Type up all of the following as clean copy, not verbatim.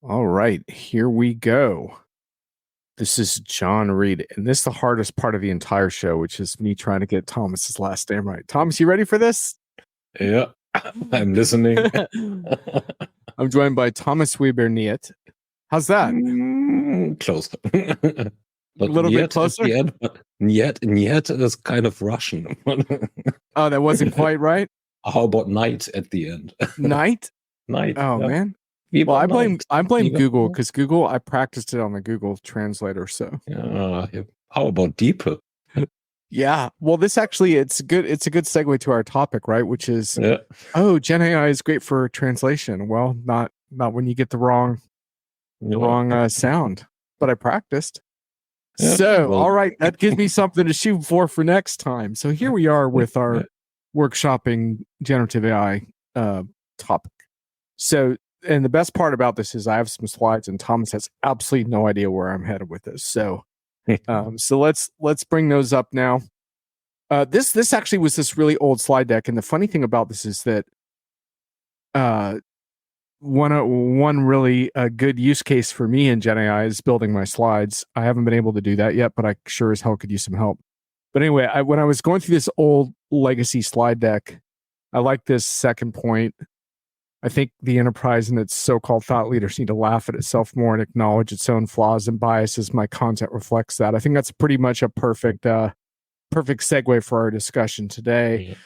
All right, here we go. This is John Reed, and this is the hardest part of the entire show, which is me trying to get Thomas's last name right. Thomas, you ready for this? Yeah, I'm listening. I'm joined by Thomas Wieberneit. How's that? Close. A little bit closer? At the end, but yet is kind of Russian. Oh, that wasn't quite right. How about night at the end? Night? Night. Oh, yeah. man. Viva Well, I night. blame Viva Google night. because Google, I practiced it on the Google Translator. So Yeah. How about deeper? yeah. Well, this actually it's good. It's a good segue to our topic, right? Which is Gen AI is great for translation. Well, not when you get the wrong sound, but I practiced. Yeah, So, well, all right, that gives me something to shoot for next time. So here we are with our workshopping generative AI topic. So, and the best part about this is I have some slides, and Thomas has absolutely no idea where I'm headed with this. So, so let's bring those up now. This actually was this really old slide deck, and the funny thing about this is that one really good use case for me in Gen AI is building my slides. I haven't been able to do that yet, but I sure as hell could use some help. But anyway, when I was going through this old legacy slide deck, I like this second point. I think the enterprise and its so-called thought leaders need to laugh at itself more and acknowledge its own flaws and biases. My content reflects that. I think that's pretty much a perfect segue for our discussion today,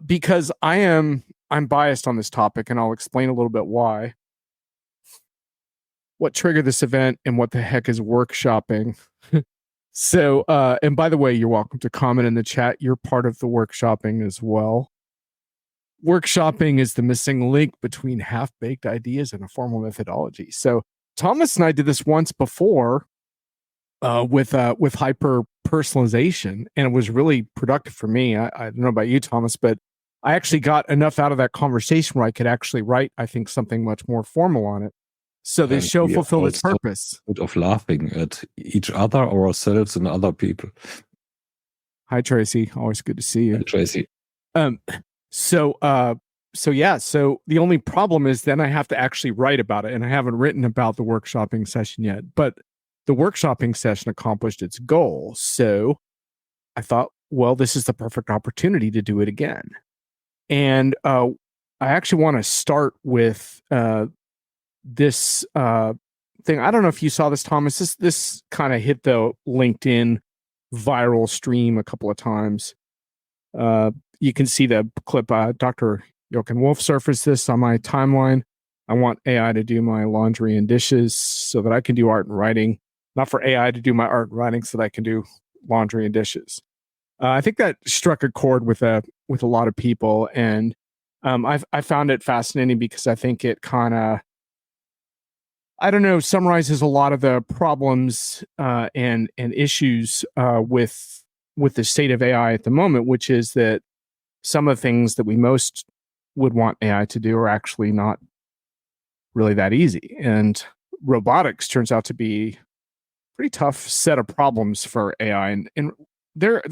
because I'm biased on this topic, and I'll explain a little bit why. What triggered this event and what the heck is workshopping? So, and by the way, you're welcome to comment in the chat. You're part of the workshopping as well. Workshopping is the missing link between half-baked ideas and a formal methodology. So Thomas and I did this once before with hyper personalization, and it was really productive for me. I don't know about you, Thomas, but I actually got enough out of that conversation where I could actually write, I think, something much more formal on it. So this show fulfilled its purpose. Of laughing at each other or ourselves and other people. Hi, Tracy. Always good to see you. Hi, Tracy. So the only problem is then I have to actually write about it, and I haven't written about the workshopping session yet, but the workshopping session accomplished its goal. So I thought, well, this is the perfect opportunity to do it again. And I actually want to start with this thing. I don't know if you saw this, Thomas. This kind of hit the LinkedIn viral stream a couple of times. You can see the clip. Dr. Jochen Wolf surfaced this on my timeline. I want AI to do my laundry and dishes so that I can do art and writing. Not for AI to do my art and writing so that I can do laundry and dishes. I think that struck a chord with a lot of people, and I found it fascinating because I think it kind of, I don't know, summarizes a lot of the problems and issues with the state of AI at the moment, which is that some of the things that we most would want AI to do are actually not really that easy. And robotics turns out to be a pretty tough set of problems for AI. And there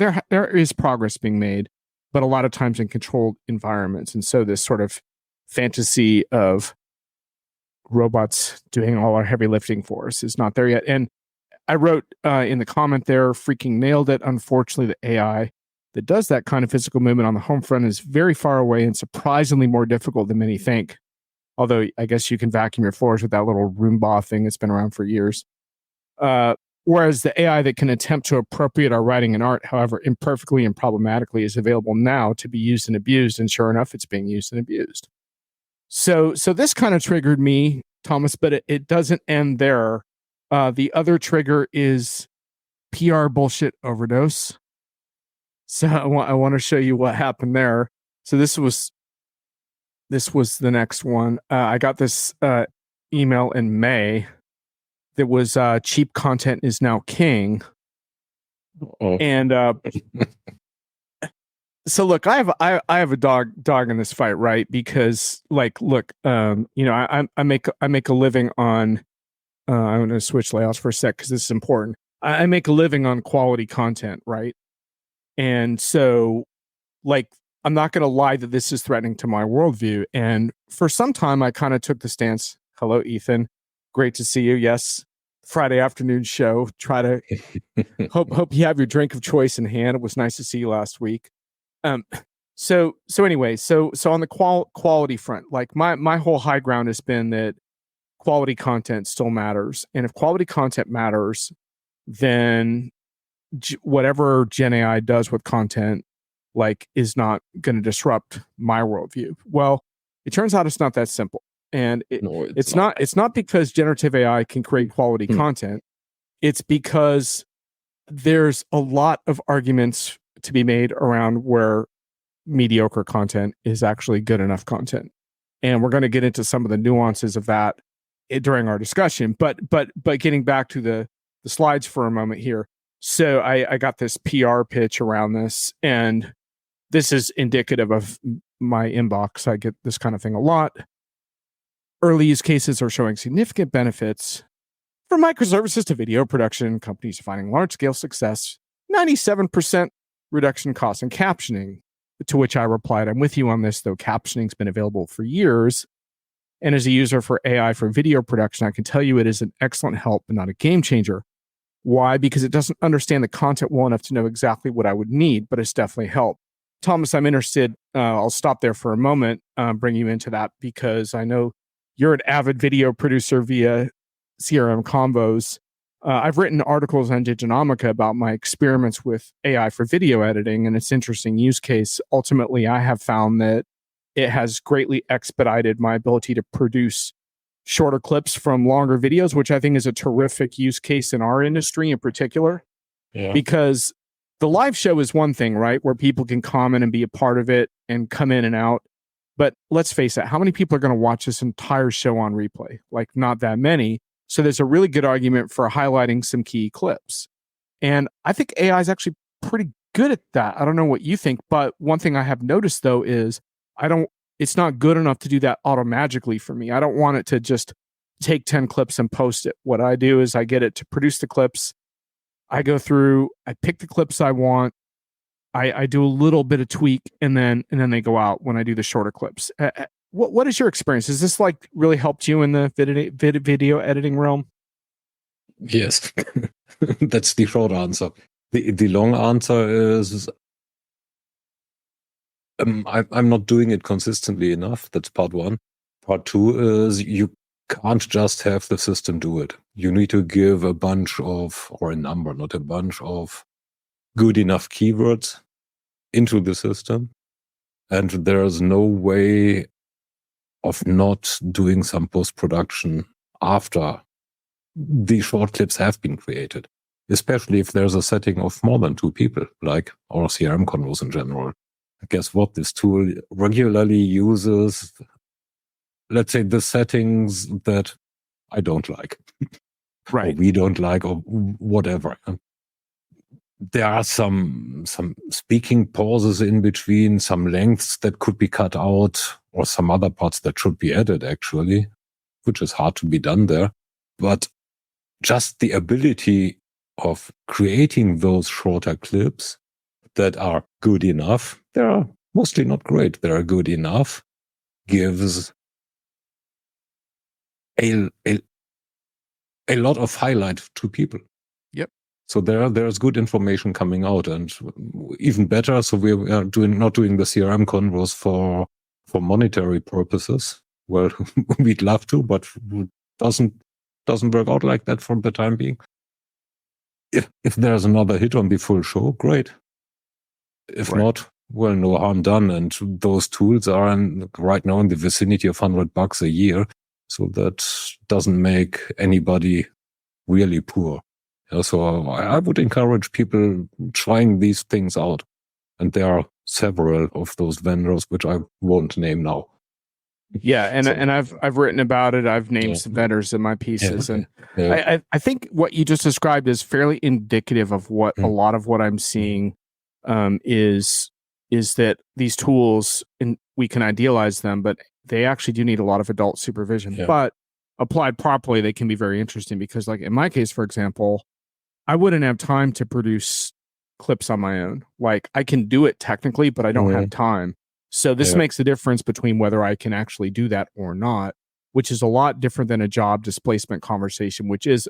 is progress being made, but a lot of times in controlled environments. And so this sort of fantasy of robots doing all our heavy lifting for us is not there yet. And I wrote in the comment there, freaking nailed it. Unfortunately, the AI that does that kind of physical movement on the home front is very far away and surprisingly more difficult than many think. Although I guess you can vacuum your floors with that little Roomba thing that's been around for years. Whereas the AI that can attempt to appropriate our writing and art, however imperfectly and problematically, is available now to be used and abused. And sure enough, it's being used and abused. So this kind of triggered me, Thomas, but it doesn't end there. The other trigger is PR bullshit overdose. So I want to show you what happened there. So this was the next one. I got this email in May that was cheap content is now king. And so look, I have a dog in this fight, right? Because like, look, I make a living on. I'm going to switch layouts for a sec because this is important. I make a living on quality content, right? And so, like, I'm not going to lie that this is threatening to my worldview. And for some time, I kind of took the stance, hello, Ethan, Great to see you. Yes, Friday afternoon show. Try to hope you have your drink of choice in hand. It was nice to see you last week. So anyway, so on the quality front, like my whole high ground has been that quality content still matters, and if quality content matters, then whatever Gen AI does with content, like, is not going to disrupt my worldview. Well, it turns out it's not that simple, and it's not. It's not because generative AI can create quality content. It's because there's a lot of arguments to be made around where mediocre content is actually good enough content, and we're going to get into some of the nuances of that during our discussion. But getting back to the slides for a moment here. So I got this PR pitch around this, and this is indicative of my inbox. I get this kind of thing a lot. Early use cases are showing significant benefits from microservices to video production, companies finding large-scale success, 97% reduction in cost and captioning, to which I replied, I'm with you on this, though captioning's been available for years. And as a user for AI for video production, I can tell you it is an excellent help, but not a game changer. Why? Because it doesn't understand the content well enough to know exactly what I would need, but it's definitely helped. Thomas, I'm interested. I'll stop there for a moment, bring you into that, because I know you're an avid video producer via CRM Combos. I've written articles on Diginomica about my experiments with AI for video editing, and it's an interesting use case. Ultimately, I have found that it has greatly expedited my ability to produce shorter clips from longer videos, which I think is a terrific use case in our industry in particular. Yeah. Because the live show is one thing, right, where people can comment and be a part of it and come in and out. But let's face it, how many people are going to watch this entire show on replay? Like, not that many. So there's a really good argument for highlighting some key clips. And I think AI is actually pretty good at that. I don't know what you think, but one thing I have noticed, though, is it's not good enough to do that automagically for me. I don't want it to just take 10 clips and post it. What I do is I get it to produce the clips. I go through, I pick the clips I want. I do a little bit of tweak, and then they go out when I do the shorter clips. What is your experience? Has this like really helped you in the video editing realm? Yes, that's the short answer. The long answer is I'm not doing it consistently enough. That's part one. Part two is you can't just have the system do it. You need to give a bunch of, or a number, not a bunch of good enough keywords into the system. And there's no way of not doing some post-production after the short clips have been created, especially if there's a setting of more than 2 people, like our CRM convos in general. Guess what? This tool regularly uses, let's say, the settings that I don't like, right? Or we don't like, or whatever. There are some speaking pauses in between, some lengths that could be cut out, or some other parts that should be added, actually, which is hard to be done there. But just the ability of creating those shorter clips that are good enough, they're mostly not great, they're good enough, gives a lot of highlight to people. Yep. So there's good information coming out, and even better. So we are not doing the CRM convos for monetary purposes. Well, we'd love to, but doesn't work out like that for the time being. If there's another hit on the full show, great. If not, well, no harm done. And those tools are right now in the vicinity of $100 a year. So that doesn't make anybody really poor. So I would encourage people trying these things out. And there are several of those vendors, which I won't name now. Yeah, and I've written about it. I've named some vendors in my pieces, and I think what you just described is fairly indicative of what a lot of what I'm seeing is that these tools, and we can idealize them, but they actually do need a lot of adult supervision. Yeah. But applied properly, they can be very interesting because, like in my case, for example, I wouldn't have time to produce clips on my own. Like I can do it technically, but I don't have time. So this makes the difference between whether I can actually do that or not. which is a lot different than a job displacement conversation, which is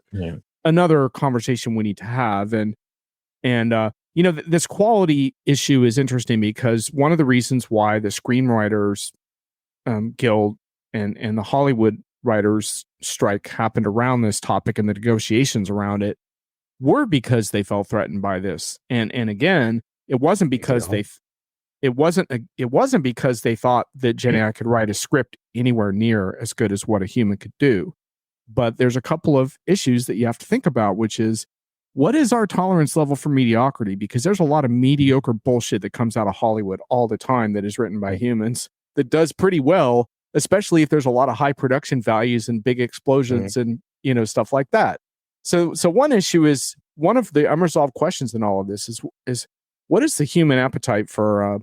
another conversation we need to have. And this quality issue is interesting because one of the reasons why the Screenwriters Guild and the Hollywood writers strike happened around this topic and the negotiations around it were because they felt threatened by this. And again, it wasn't because it wasn't because they thought that Gen AI could write a script anywhere near as good as what a human could do. But there's a couple of issues that you have to think about, which is, what is our tolerance level for mediocrity? Because there's a lot of mediocre bullshit that comes out of Hollywood all the time that is written by humans that does pretty well, especially if there's a lot of high production values and big explosions and stuff like that. So one issue is, one of the unresolved questions in all of this is what is the human appetite for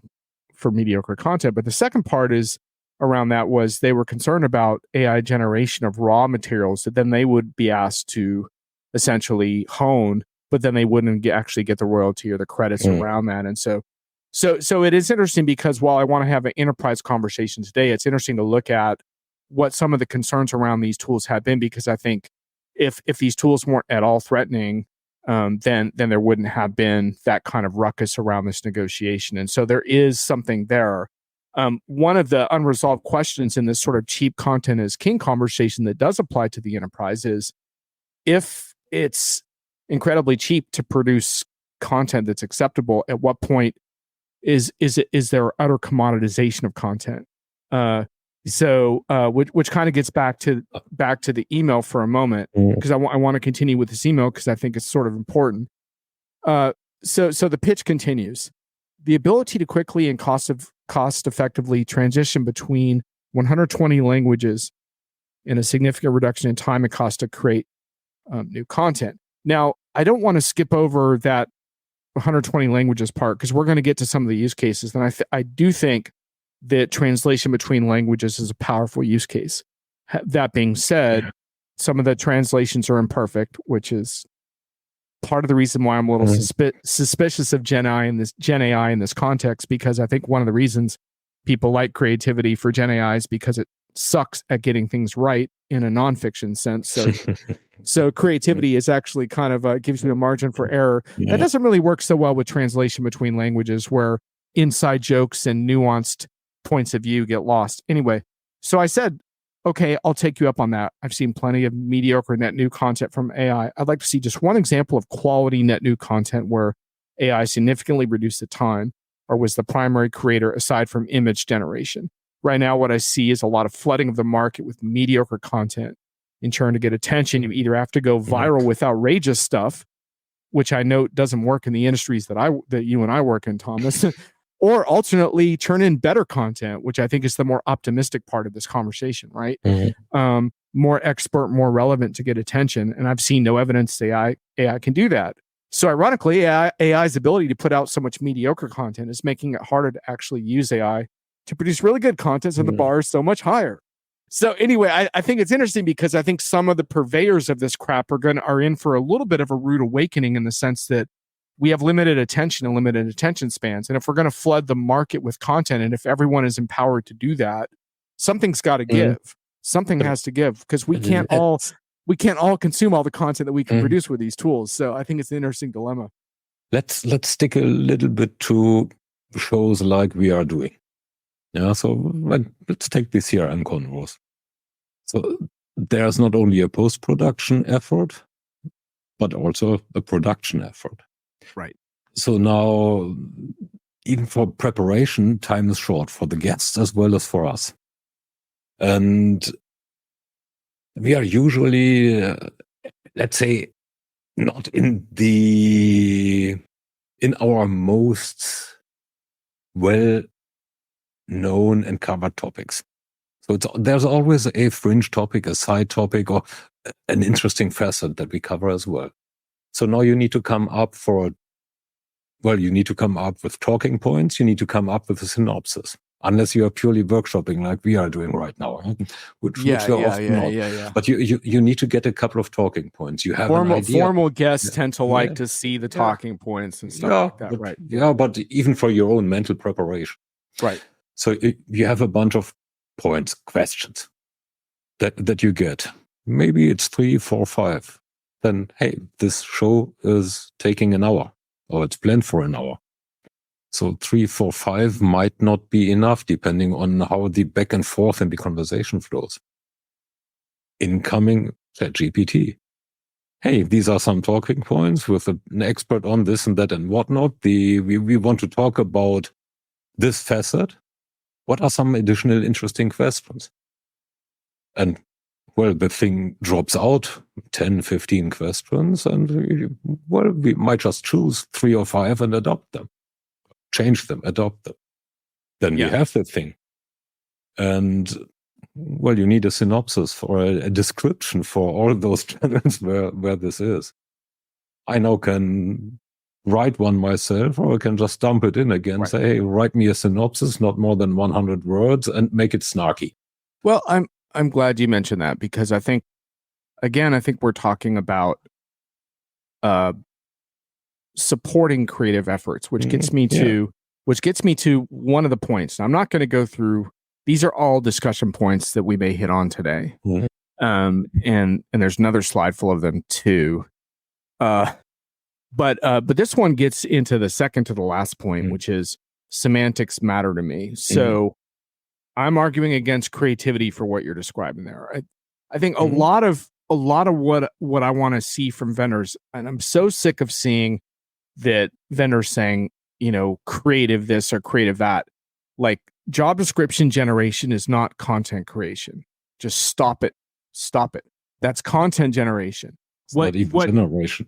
mediocre content? But the second part is around that was they were concerned about AI generation of raw materials that then they would be asked to essentially hone, but then they wouldn't actually get the royalty or the credits around that. And so it is interesting because while I want to have an enterprise conversation today, it's interesting to look at what some of the concerns around these tools have been, because I think if these tools weren't at all threatening, then there wouldn't have been that kind of ruckus around this negotiation. And so there is something there. One of the unresolved questions in this sort of cheap content is king conversation that does apply to the enterprise is, if it's incredibly cheap to produce content that's acceptable, at what point is there utter commoditization of content? Which kind of gets back to the email for a moment, because I want to continue with this email because I think it's sort of important. So the pitch continues. The ability to quickly and cost effectively transition between 120 languages and a significant reduction in time and cost to create new content. Now, I don't want to skip over that 120 languages part because we're going to get to some of the use cases. And I do think that translation between languages is a powerful use case. That being said, some of the translations are imperfect, which is part of the reason why I'm a little suspicious of Gen AI in this context, because I think one of the reasons people like creativity for Gen AI is because it sucks at getting things right in a nonfiction sense. So creativity is actually kind of gives you a margin for error. That doesn't really work so well with translation between languages, where inside jokes and nuanced points of view get lost. Anyway, so I said, okay, I'll take you up on that. I've seen plenty of mediocre net new content from AI. I'd like to see just one example of quality net new content where AI significantly reduced the time or was the primary creator aside from image generation. Right now, what I see is a lot of flooding of the market with mediocre content. In turn, to get attention, you either have to go viral with outrageous stuff, which I know doesn't work in the industries that you and I work in, Thomas, or alternately turn in better content, which I think is the more optimistic part of this conversation, right? More expert, more relevant to get attention. And I've seen no evidence AI can do that. So ironically, AI's ability to put out so much mediocre content is making it harder to actually use AI to produce really good content, so the bar is so much higher. So anyway, I think it's interesting because I think some of the purveyors of this crap are in for a little bit of a rude awakening, in the sense that we have limited attention and limited attention spans. And if we're going to flood the market with content, and if everyone is empowered to do that, something's got to give. Something has to give, because we can't all consume all the content that we can produce with these tools. So I think it's an interesting dilemma. Let's stick a little bit to shows like we are doing. Yeah, so let's take this CRM convos. So there's not only a post-production effort, but also a production effort. Right. So now, even for preparation, time is short for the guests as well as for us. And we are usually, let's say, not in our most well-known and covered topics. So there's always a fringe topic, a side topic, or an interesting facet that we cover as well. So now you need to come up with talking points. You need to come up with a synopsis, unless you are purely workshopping like we are doing right now, which we're often not. But you need to get a couple of talking points. You have an idea. Formal guests tend to like to see the talking points and stuff like that, right? Yeah, but even for your own mental preparation. Right. So you have a bunch of points, questions. that you get. Maybe it's 3, 4, 5. Then, hey, this show is taking an hour, or it's planned for an hour. So 3, 4, 5 might not be enough, depending on how the back and forth in the conversation flows. Incoming ChatGPT. Hey, these are some talking points with an expert on this and that and whatnot. We want to talk about this facet. What are some additional interesting questions? And well, the thing drops out 10, 15 questions, and we might just choose 3 or 5 and adopt them, change them, adopt them. Then we have the thing. And well, you need a synopsis or a description for all those channels where this is. I now can write one myself, or I can just dump it in again, say, hey, write me a synopsis, not more than 100 words, and make it snarky. Well, I'm glad you mentioned that, because I think we're talking about supporting creative efforts, which gets me to one of the points. Now, I'm not going to go through. These are all discussion points that we may hit on today. And there's another slide full of them too. But this one gets into the second to the last point, which is semantics matter to me. So I'm arguing against creativity for what you're describing there. I think a lot of what I want to see from vendors, and I'm so sick of seeing that vendors saying, creative this or creative that. Like, job description generation is not content creation. Just stop it. That's content generation. It's not even generation.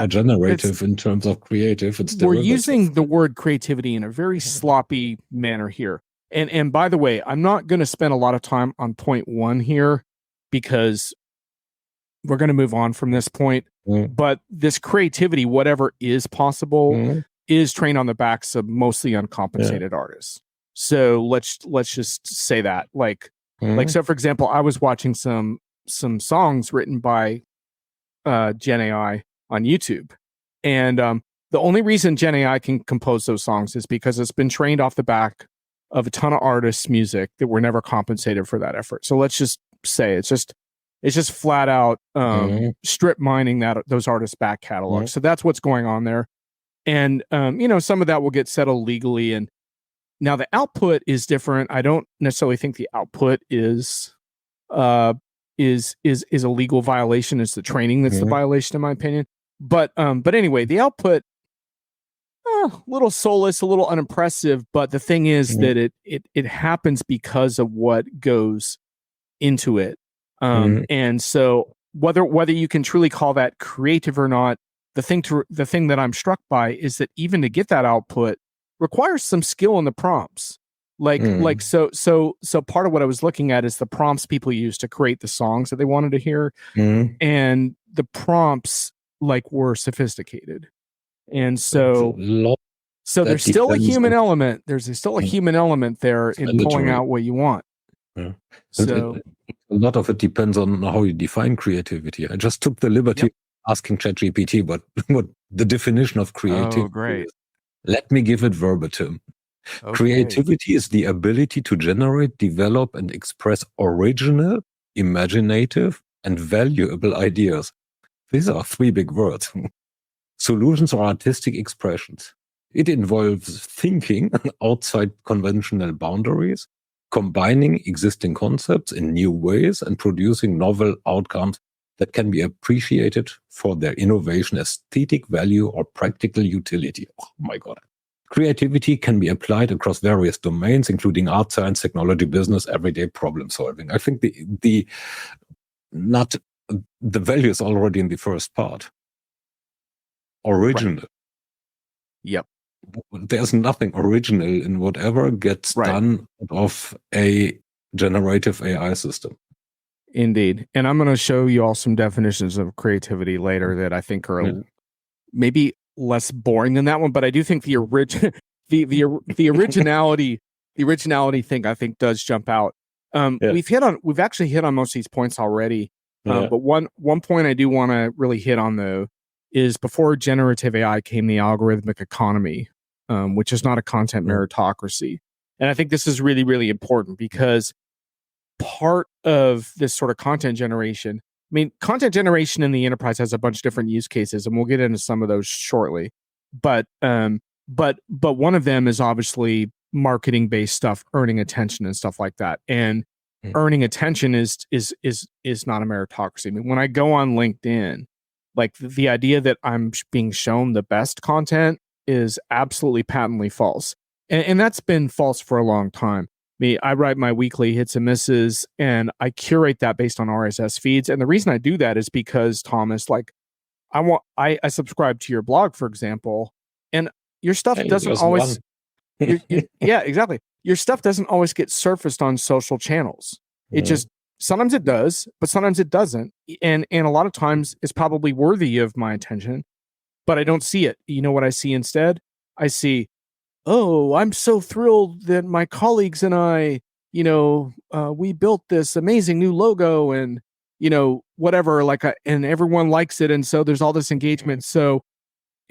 Generative in terms of creative. It's we're using the word creativity in a very sloppy manner here. And by the way, I'm not going to spend a lot of time on point 1 here, because we're going to move on from this point. But this creativity, whatever is possible, is trained on the backs of mostly uncompensated artists. So let's just say that, so for example, I was watching some songs written by Gen AI on YouTube, and the only reason Gen AI can compose those songs is because it's been trained off the back of a ton of artists' music that were never compensated for that effort. So let's just say it's just flat out strip mining those artists' back catalogs. So that's what's going on there. And some of that will get settled legally. And now the output is different. I don't necessarily think the output is a legal violation. It's the training that's the violation, in my opinion. But anyway, the output, a little soulless, a little unimpressive. But the thing is that it happens because of what goes into it. And so whether you can truly call that creative or not, the thing that I'm struck by is that even to get that output requires some skill in the prompts. So part of what I was looking at is the prompts people use to create the songs that they wanted to hear, and the prompts were sophisticated, and so there's still a human element. There's still a human element there in pulling out what you want. So a lot of it depends on how you define creativity. I just took the liberty of asking ChatGPT what the definition of creativity is. Great. Let me give it verbatim. Okay. Creativity is the ability to generate, develop, and express original, imaginative, and valuable ideas. These are 3 big words. Solutions or artistic expressions. It involves thinking outside conventional boundaries, combining existing concepts in new ways, and producing novel outcomes that can be appreciated for their innovation, aesthetic value, or practical utility. Oh my God. Creativity can be applied across various domains, including art, science, technology, business, everyday problem solving. I think the value is already in the first part. Original. Right. Yep. There's nothing original in whatever gets done of a generative AI system. Indeed. And I'm going to show you all some definitions of creativity later that I think are maybe less boring than that one, but I do think the originality thing I think does jump out. We've actually hit on most of these points already. But one point I do want to really hit on, though, is before generative AI came the algorithmic economy, which is not a content meritocracy. And I think this is really, really important because part of this sort of content generation. I mean, content generation in the enterprise has a bunch of different use cases, and we'll get into some of those shortly. But one of them is obviously marketing based stuff, earning attention and stuff like that. And earning attention is not a meritocracy. I mean, when I go on LinkedIn, like the idea that I'm being shown the best content is absolutely patently false. And that's been false for a long time. I write my weekly hits and misses, and I curate that based on RSS feeds. And the reason I do that is because, Thomas, like I subscribe to your blog, for example, and your stuff doesn't always yeah, exactly. Your stuff doesn't always get surfaced on social channels. It just sometimes it does, but sometimes it doesn't. And a lot of times it's probably worthy of my attention, but I don't see it. You know what I see instead? I see, oh, I'm so thrilled that my colleagues and I, we built this amazing new logo and, whatever, and everyone likes it. And so there's all this engagement. So,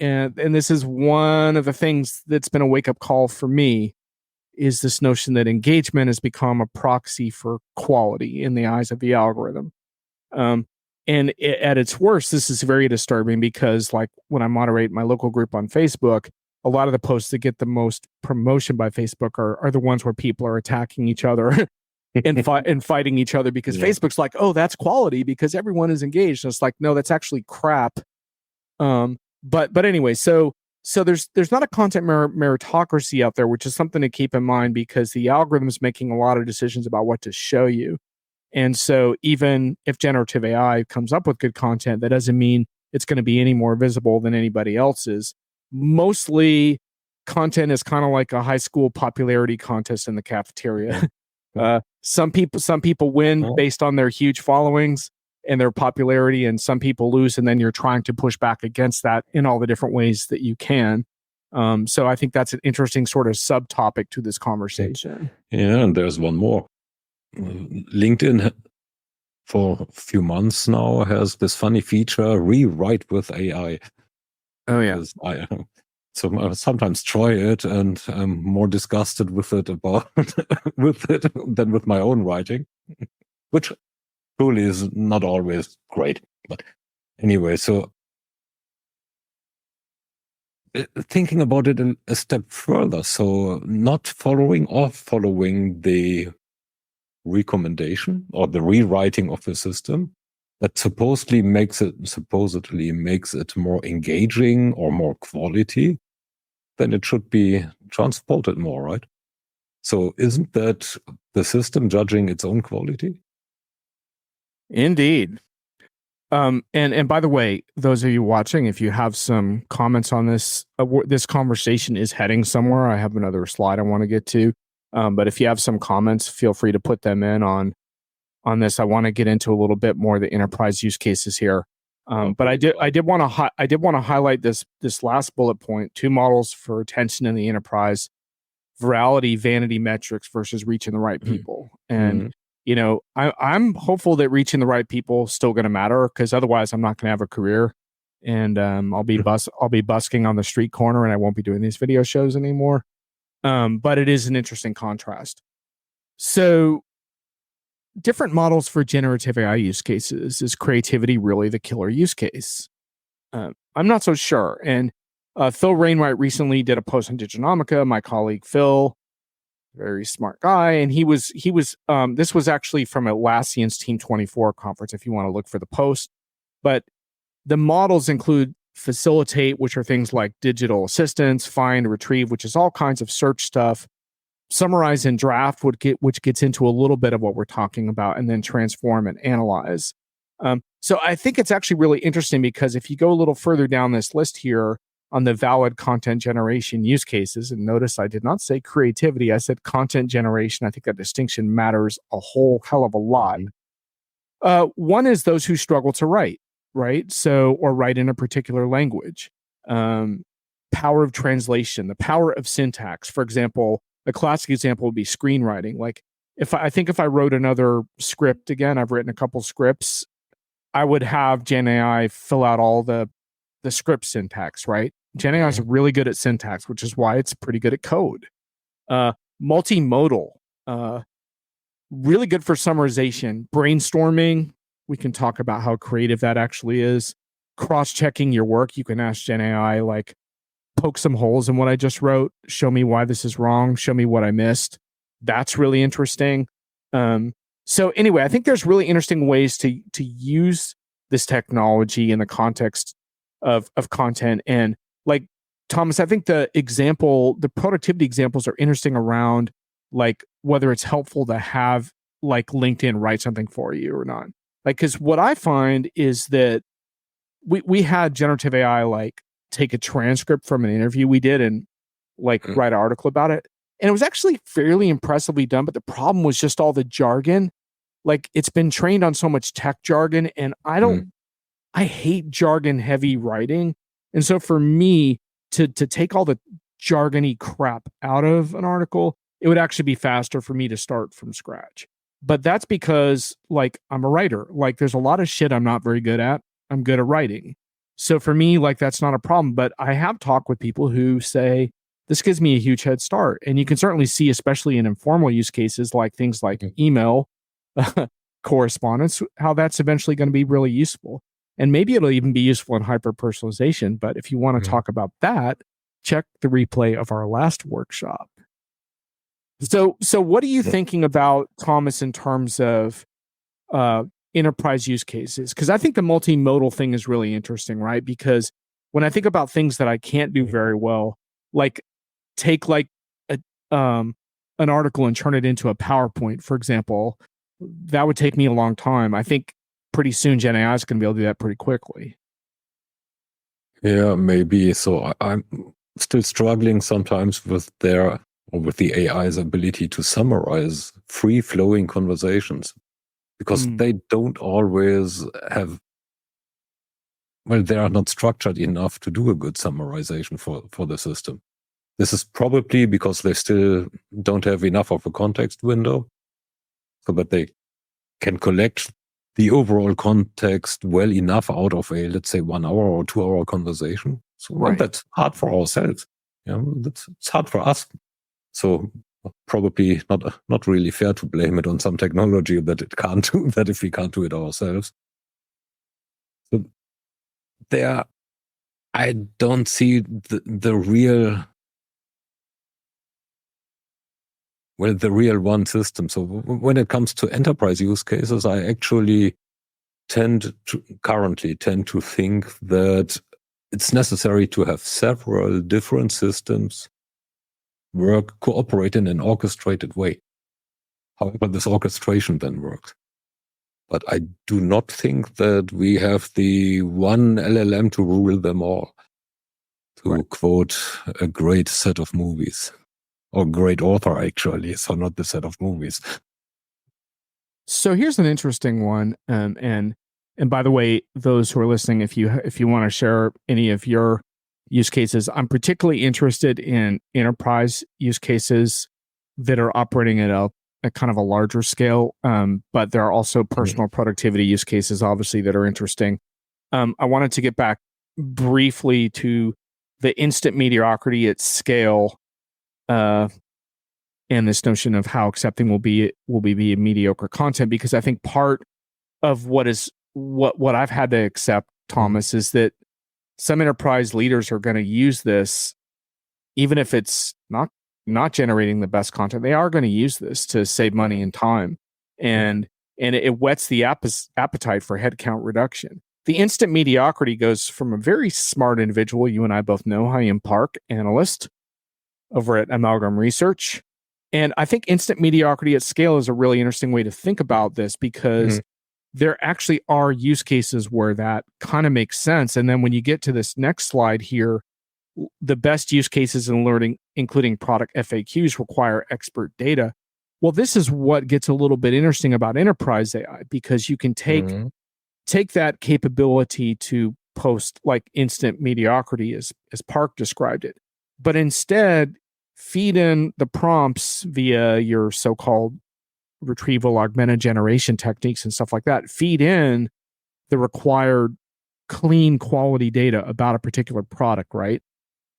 and this is one of the things that's been a wake up call for me, is this notion that engagement has become a proxy for quality in the eyes of the algorithm. At its worst, this is very disturbing because, like, when I moderate my local group on Facebook, a lot of the posts that get the most promotion by Facebook are the ones where people are attacking each other and fighting each other because Facebook's like, oh, that's quality because everyone is engaged. And it's like, no, that's actually crap. But anyway, so there's not a content meritocracy out there, which is something to keep in mind because the algorithm is making a lot of decisions about what to show you. And so even if generative AI comes up with good content, that doesn't mean it's going to be any more visible than anybody else's. Mostly content is kind of like a high school popularity contest in the cafeteria. Some people win based on their huge followings and their popularity, and some people lose, and then you're trying to push back against that in all the different ways that you can. So I think that's an interesting sort of subtopic to this conversation. Yeah, and there's one more. LinkedIn for a few months now has this funny feature, rewrite with AI. Oh yeah. So I sometimes try it, and I'm more disgusted with it than with my own writing, which truly is not always great. But anyway, so thinking about it a step further, so not following or following the recommendation or the rewriting of the system that supposedly makes it more engaging or more quality, then it should be transported more, right? So isn't that the system judging its own quality? Indeed. And by the way, those of you watching, if you have some comments on this, this conversation is heading somewhere. I have another slide I want to get to. But if you have some comments, feel free to put them in on this. I want to get into a little bit more of the enterprise use cases here. But I did want to highlight this last bullet point: 2 models for attention in the enterprise: virality, vanity metrics versus reaching the right people. And I'm hopeful that reaching the right people is still going to matter, because otherwise I'm not going to have a career, and I'll be busking on the street corner, and I won't be doing these video shows anymore. But it is an interesting contrast. So, different models for generative AI use cases. Is creativity really the killer use case? I'm not so sure. And Phil Wainwright recently did a post on Diginomica. My colleague Phil, very smart guy, and he was this was actually from Atlassian's Team 24 conference, if you want to look for the post. But the models include facilitate, which are things like digital assistance; find, retrieve, which is all kinds of search stuff; summarize and draft, which gets into a little bit of what we're talking about; and then transform and analyze. So I think it's actually really interesting, because if you go a little further down this list here on the valid content generation use cases, and notice I did not say creativity, I said content generation. I think that distinction matters a whole hell of a lot. One is those who struggle to write, right? So, or write in a particular language. Power of translation, the power of syntax. For example, a classic example would be screenwriting. Like, if I wrote another script, again, I've written a couple scripts, I would have Gen AI fill out all the script syntax, right? Gen AI is really good at syntax, which is why it's pretty good at code. Multimodal. really good for summarization. Brainstorming, we can talk about how creative that actually is. Cross-checking your work, you can ask Gen AI, like, poke some holes in what I just wrote, show me why this is wrong, show me what I missed. That's really interesting. So anyway, I think there's really interesting ways to use this technology in the context of content. And like Thomas, I think the productivity examples are interesting around like whether it's helpful to have like LinkedIn write something for you or not. Like, because what I find is that we had generative AI like take a transcript from an interview we did and like write an article about it. And it was actually fairly impressively done, but the problem was just all the jargon. Like, it's been trained on so much tech jargon, and I hate jargon heavy writing. And so for me to take all the jargony crap out of an article, it would actually be faster for me to start from scratch. But that's because like I'm a writer. Like, there's a lot of shit I'm not very good at. I'm good at writing. So for me, like, that's not a problem. But I have talked with people who say, this gives me a huge head start. And you can certainly see, especially in informal use cases, like things like email correspondence, how that's eventually going to be really useful. And maybe it'll even be useful in hyper personalization. But if you want to talk about that, check the replay of our last workshop. So what are you thinking about, Thomas, in terms of enterprise use cases? Because I think the multimodal thing is really interesting, right? Because when I think about things that I can't do very well, like take like an article and turn it into a PowerPoint, for example, that would take me a long time. I think pretty soon Gen AI is going to be able to do that pretty quickly. Yeah, maybe. So I'm still struggling sometimes with the AI's ability to summarize free-flowing conversations, because they don't always have, well, they are not structured enough to do a good summarization for the system. This is probably because they still don't have enough of a context window so that they can collect the overall context well enough out of a, let's say, 1 hour or 2 hour conversation. So that's hard for ourselves. It's hard for us. So probably not really fair to blame it on some technology that it can't do that if we can't do it ourselves. So I don't see the real one system. So when it comes to enterprise use cases, I actually currently tend to think that it's necessary to have several different systems cooperate in an orchestrated way. However, this orchestration then works. But I do not think that we have the one LLM to rule them all, to quote a great set of movies. Or great author, actually, so not the set of movies. So here's an interesting one, and by the way, those who are listening, if you want to share any of your use cases, I'm particularly interested in enterprise use cases that are operating at a kind of a larger scale, but there are also personal productivity use cases, obviously, that are interesting. I wanted to get back briefly to the instant mediocrity at scale. And this notion of how accepting will be mediocre content, because I think part of what I've had to accept, Thomas, is that some enterprise leaders are going to use this, even if it's not generating the best content. They are going to use this to save money and time, and it whets the appetite for headcount reduction. The instant mediocrity goes from a very smart individual you and I both know, Hyam Park, analyst over at Amalgam Research. And I think instant mediocrity at scale is a really interesting way to think about this, because there actually are use cases where that kind of makes sense. And then when you get to this next slide here, the best use cases in learning, including product FAQs, require expert data. Well, this is what gets a little bit interesting about enterprise AI, because you can take that capability to post like instant mediocrity as Park described it, but instead feed in the prompts via your so-called retrieval augmented generation techniques and stuff like that. Feed in the required clean quality data about a particular product, right?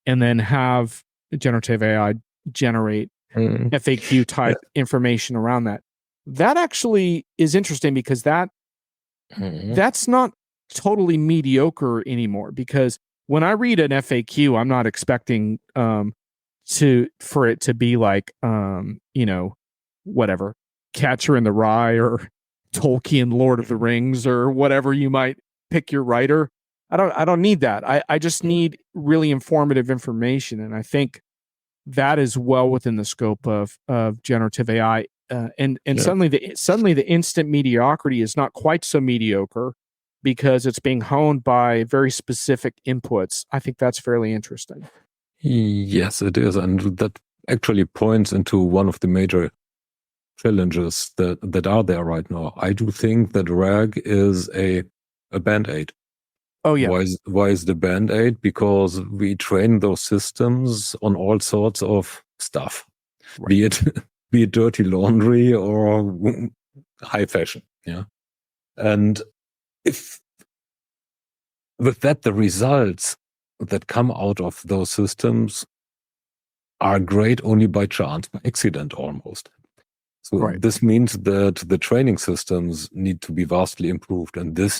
And then have generative AI generate FAQ type information around that. That actually is interesting because that's not totally mediocre anymore, because when I read an FAQ, I'm not expecting for it to be like whatever, Catcher in the Rye or Tolkien Lord of the Rings or whatever you might pick your writer. I don't need that. I just need really informative information, and I think that is well within the scope of generative AI. And suddenly the instant mediocrity is not quite so mediocre because it's being honed by very specific inputs. I think that's fairly interesting. Yes, it is, and that actually points into one of the major challenges that are there right now. I do think that RAG is a band-aid. Oh yeah. Why is the band-aid? Because we train those systems on all sorts of stuff, right. be it dirty laundry or high fashion. Yeah. And if with that, the results that come out of those systems are great only by chance, by accident almost. So right. This means that the training systems need to be vastly improved. And this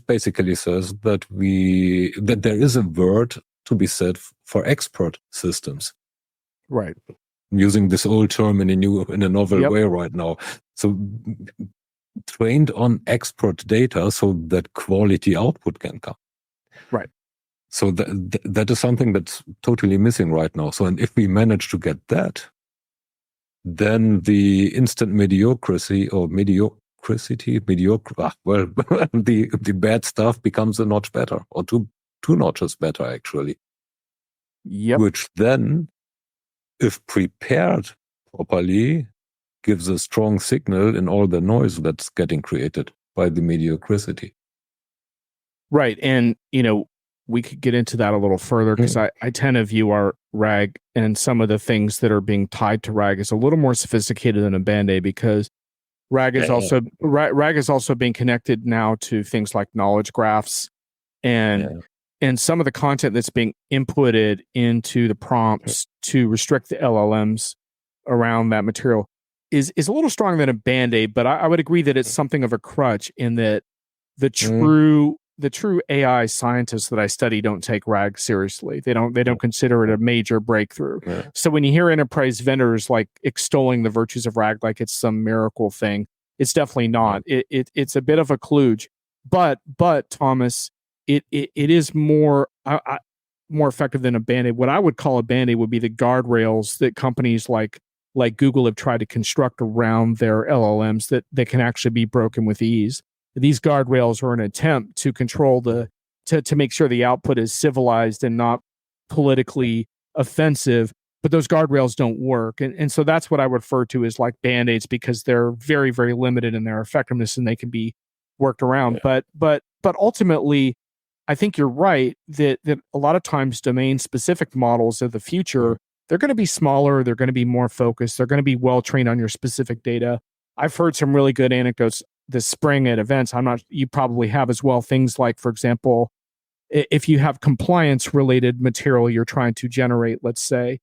basically says that there is a word to be said for expert systems. Right. I'm using this old term in a novel way right now. So trained on expert data so that quality output can come. Right. So that is something that's totally missing right now. So, and if we manage to get that, then the instant mediocrity, the bad stuff becomes a notch better, or two notches better, actually. Yep. Which then, if prepared properly, gives a strong signal in all the noise that's getting created by the mediocrity. Right. And, we could get into that a little further, because I tend to view our RAG and some of the things that are being tied to RAG as a little more sophisticated than a Band-Aid, because RAG is also being connected now to things like knowledge graphs and some of the content that's being inputted into the prompts to restrict the LLMs around that material is a little stronger than a Band-Aid, but I would agree that it's something of a crutch, in that the true AI scientists that I study don't take RAG seriously. They don't consider it a major breakthrough. Yeah. So when you hear enterprise vendors like extolling the virtues of RAG like it's some miracle thing, it's definitely not. It's a bit of a kludge. But Thomas, it is more effective than a Band-Aid. What I would call a Band-Aid would be the guardrails that companies like Google have tried to construct around their LLMs that can actually be broken with ease. These guardrails are an attempt to control to make sure the output is civilized and not politically offensive, but those guardrails don't work. And so that's what I refer to as like Band-Aids, because they're very, very limited in their effectiveness and they can be worked around. Yeah. But ultimately, I think you're right that a lot of times domain-specific models of the future, they're going to be smaller, they're going to be more focused, they're going to be well-trained on your specific data. I've heard some really good anecdotes this spring at events. You probably have as well. Things like, for example, if you have compliance related material you're trying to generate, let's say,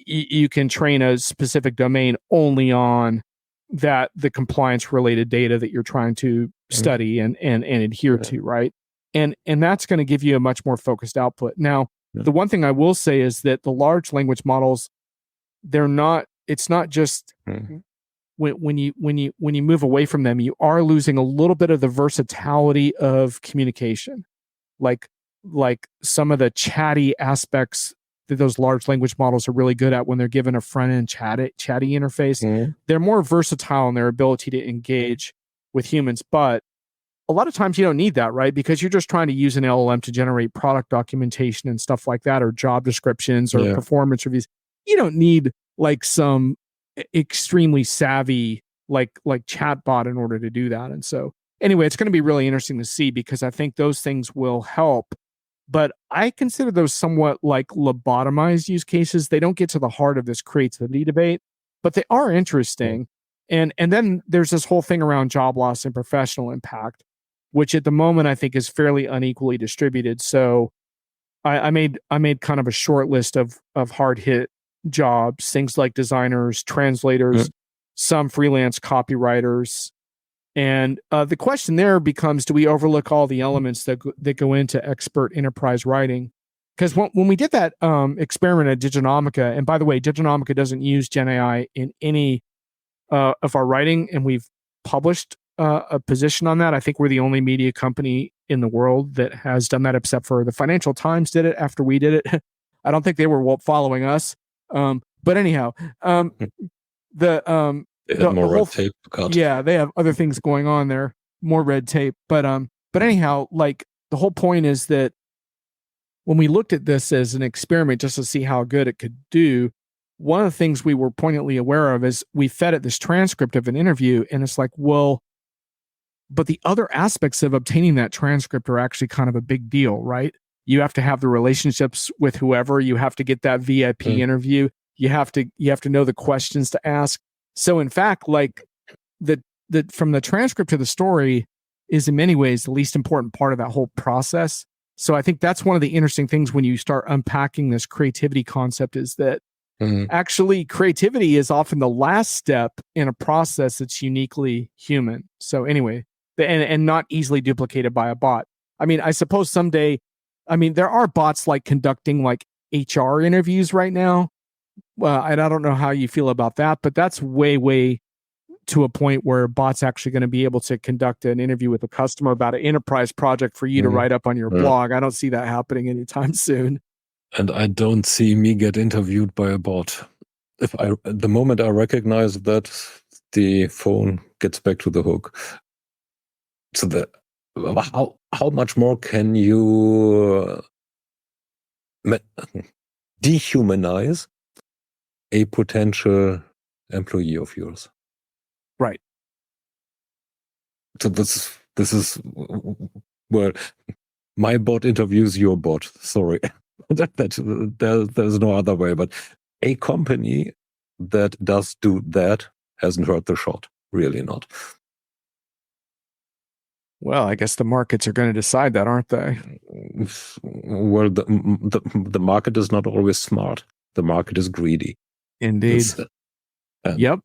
you can train a specific domain only on the compliance related data that you're trying to study and adhere to, right? And that's going to give you a much more focused output. Now, the one thing I will say is that the large language models, it's not just when you move away from them, you are losing a little bit of the versatility of communication, like some of the chatty aspects that those large language models are really good at when they're given a front end chatty interface. They're more versatile in their ability to engage with humans, but a lot of times you don't need that, right? Because you're just trying to use an LLM to generate product documentation and stuff like that, or job descriptions or performance reviews. You don't need like some extremely savvy like chatbot in order to do that. And so anyway, it's going to be really interesting to see, because I think those things will help, but I consider those somewhat like lobotomized use cases. They don't get to the heart of this creativity debate, but they are interesting. And then there's this whole thing around job loss and professional impact, which at the moment I think is fairly unequally distributed. So I made kind of a short list of hard hit jobs, things like designers, translators, some freelance copywriters. And the question there becomes, do we overlook all the elements that go into expert enterprise writing? Because when we did that experiment at Diginomica, and by the way, Diginomica doesn't use Gen AI in any of our writing, and we've published a position on that. I think we're the only media company in the world that has done that, except for the Financial Times did it after we did it. I don't think they were following us. But anyhow, They had more red tape to cut. Yeah, they have other things going on there, more red tape. But anyhow, like the whole point is that when we looked at this as an experiment just to see how good it could do, one of the things we were poignantly aware of is we fed it this transcript of an interview, and it's like, well, but the other aspects of obtaining that transcript are actually kind of a big deal, right? You have to have the relationships with whoever, you have to get that VIP interview, you have to know the questions to ask. So in fact, like the from the transcript to the story is in many ways the least important part of that whole process. So I think that's one of the interesting things when you start unpacking this creativity concept is that actually creativity is often the last step in a process that's uniquely human. So anyway, and not easily duplicated by a bot. I mean, I suppose someday, there are bots like conducting like HR interviews right now. Well, and I don't know how you feel about that, but that's way to a point where bots actually going to be able to conduct an interview with a customer about an enterprise project for you to write up on your blog. I don't see that happening anytime soon. And I don't see me get interviewed by a bot. The moment I recognize that, the phone gets back to the hook. So how much more can you dehumanize a potential employee of yours? Right. So this is well, my bot interviews your bot. Sorry, there's no other way. But a company that does do that hasn't heard the shot. Really not. Well, I guess the markets are going to decide that, aren't they? Well, the market is not always smart. The market is greedy. Indeed. Yep.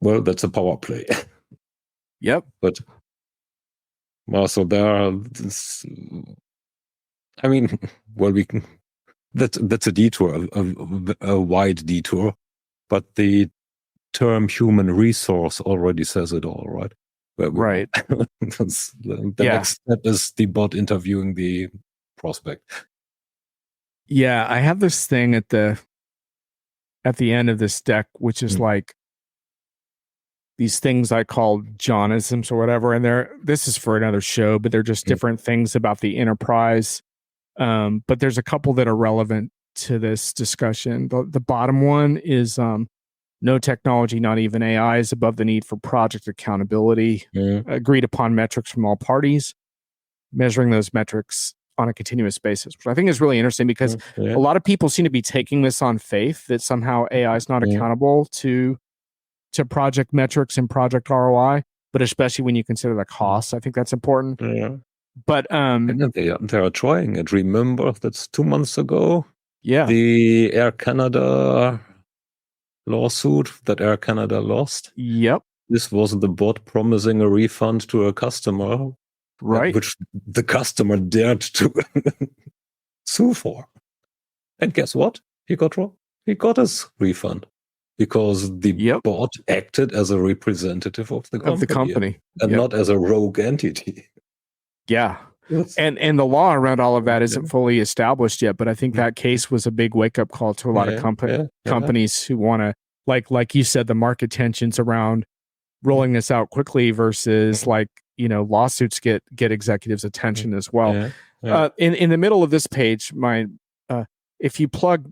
Well, that's a power play. Yep. But so there are. That's a detour, a wide detour, but the term human resource already says it all, right? Right. The next step is the bot interviewing the prospect. Yeah, I have this thing at the end of this deck, which is like these things I call Johnisms or whatever, and this is for another show, but they're just different things about the enterprise. But there's a couple that are relevant to this discussion. The bottom one is no technology, not even AI, is above the need for project accountability. Agreed upon metrics from all parties, measuring those metrics on a continuous basis, which I think is really interesting because a lot of people seem to be taking this on faith that somehow AI is not accountable to project metrics and project ROI, but especially when you consider the costs, I think that's important. But they are trying it. Remember, that's 2 months ago. Yeah, the Air Canada lawsuit that Air Canada lost. Yep. This was the bot promising a refund to a customer, right? Which the customer dared to sue for. And guess what? He got his refund because the bot acted as a representative of the company, and not as a rogue entity. Yeah. And the law around all of that isn't fully established yet, but I think that case was a big wake-up call to a lot of companies who want to, like you said, the market tensions around rolling this out quickly versus lawsuits get executives' attention as well. In the middle of this page, if you plug,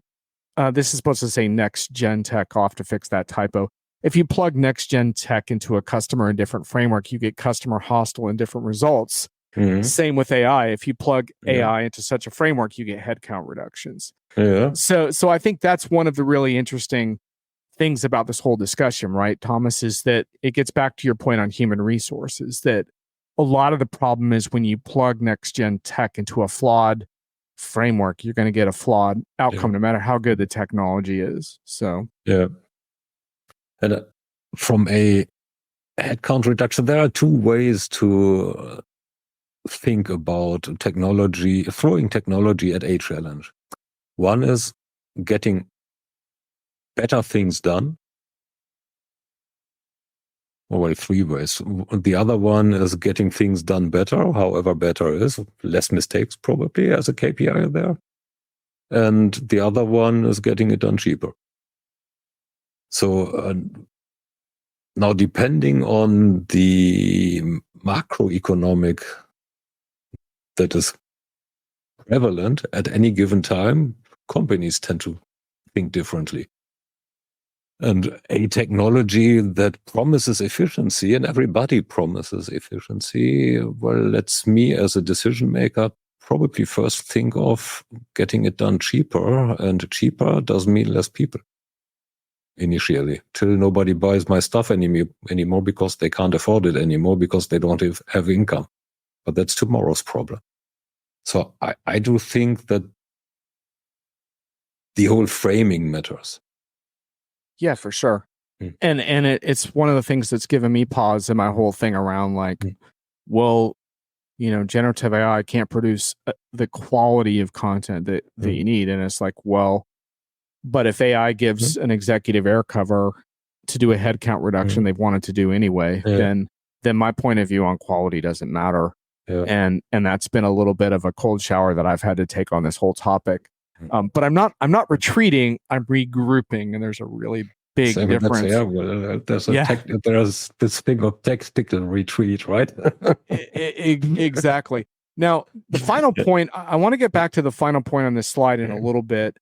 this is supposed to say next gen tech, off to fix that typo. If you plug next gen tech into a customer in different framework, you get customer hostile and different results. Same with AI. If you plug AI into such a framework, you get headcount reductions. So I think that's one of the really interesting things about this whole discussion, right, Thomas, is that it gets back to your point on human resources, that a lot of the problem is when you plug next gen tech into a flawed framework, you're going to get a flawed outcome no matter how good the technology is. So and from a headcount reduction, there are two ways to think about technology, throwing technology at a challenge. One is getting better things done. Well, three ways. The other one is getting things done better, however better is, less mistakes probably as a KPI there. And the other one is getting it done cheaper. So now, depending on the macroeconomic that is prevalent at any given time, companies tend to think differently. And a technology that promises efficiency, and everybody promises efficiency, well, lets me as a decision maker probably first think of getting it done cheaper, and cheaper doesn't mean less people initially, till nobody buys my stuff anymore because they can't afford it anymore because they don't have income. But that's tomorrow's problem. So I do think that the whole framing matters. Yeah, for sure. And it's one of the things that's given me pause in my whole thing around like, well, generative AI can't produce the quality of content that you need. And it's like, well, but if AI gives an executive air cover to do a headcount reduction they've wanted to do anyway, then my point of view on quality doesn't matter. Yeah. And that's been a little bit of a cold shower that I've had to take on this whole topic. But I'm not retreating, I'm regrouping, and there's a really big difference. There's this thing of tactical retreat, right? Exactly. Now, the final point, I want to get back to the final point on this slide in a little bit.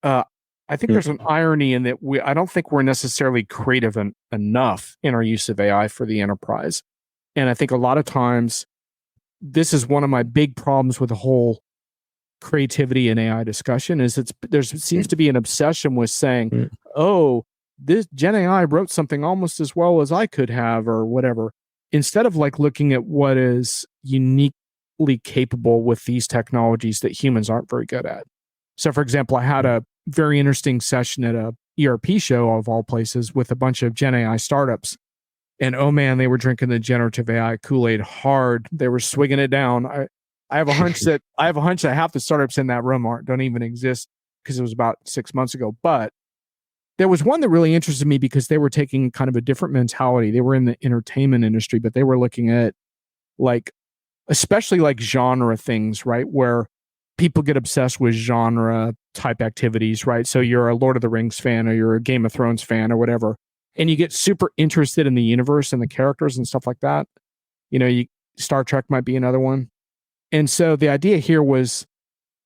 I think there's an irony in that I don't think we're necessarily creative enough in our use of AI for the enterprise. And I think a lot of times, this is one of my big problems with the whole creativity and AI discussion is there seems to be an obsession with saying, oh, this Gen AI wrote something almost as well as I could have or whatever, instead of like looking at what is uniquely capable with these technologies that humans aren't very good at. So for example, I had a very interesting session at a ERP show of all places with a bunch of Gen AI startups. And oh man, they were drinking the generative AI Kool-Aid hard. They were swigging it down. I have a hunch that half the startups in that room don't even exist because it was about 6 months ago. But there was one that really interested me because they were taking kind of a different mentality. They were in the entertainment industry, but they were looking at like, especially like genre things, right? Where people get obsessed with genre type activities, right? So you're a Lord of the Rings fan or you're a Game of Thrones fan or whatever. And you get super interested in the universe and the characters and stuff like that. Star Trek might be another one. And so the idea here was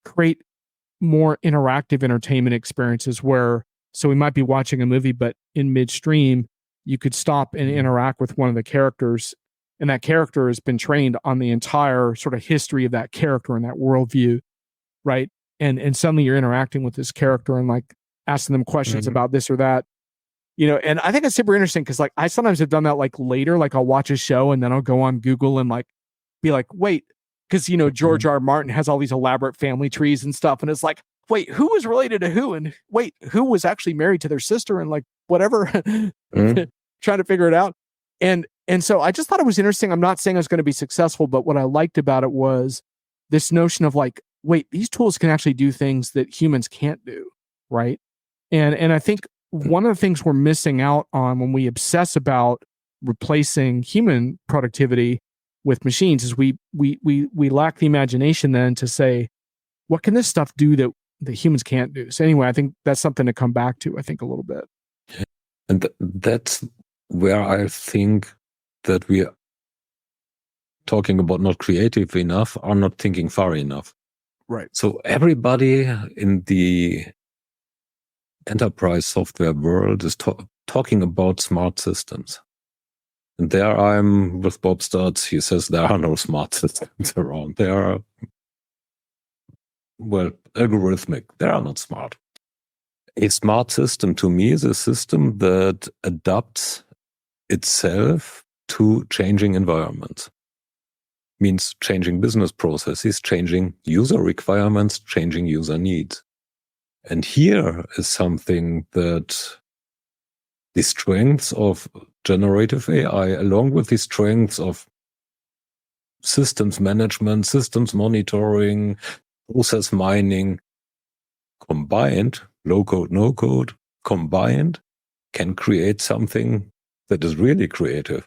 create more interactive entertainment experiences so we might be watching a movie, but in midstream, you could stop and interact with one of the characters. And that character has been trained on the entire sort of history of that character and that worldview, right? And suddenly you're interacting with this character and like asking them questions about this or that. And I think it's super interesting because like I sometimes have done that like later, like I'll watch a show and then I'll go on Google and like be like, wait, because George R. R. Martin has all these elaborate family trees and stuff, and it's like, wait, who was related to who, and wait, who was actually married to their sister, and like whatever, trying to figure it out. And so I just thought it was interesting. I'm not saying I was going to be successful, but what I liked about it was this notion of like, wait, these tools can actually do things that humans can't do, right? And I think one of the things we're missing out on when we obsess about replacing human productivity with machines is we lack the imagination then to say, what can this stuff do that humans can't do? So anyway, I think that's something to come back to, I think, a little bit. And that's where I think that we are talking about not creative enough or not thinking far enough. Right. So everybody in the enterprise software world is talking about smart systems. And there I'm with Bob Stutz. He says there are no smart systems around. They are, algorithmic. They are not smart. A smart system to me is a system that adapts itself to changing environments. Means changing business processes, changing user requirements, changing user needs. And here is something that the strengths of generative AI, along with the strengths of systems management, systems monitoring, process mining, combined, low code, no code, combined, can create something that is really creative,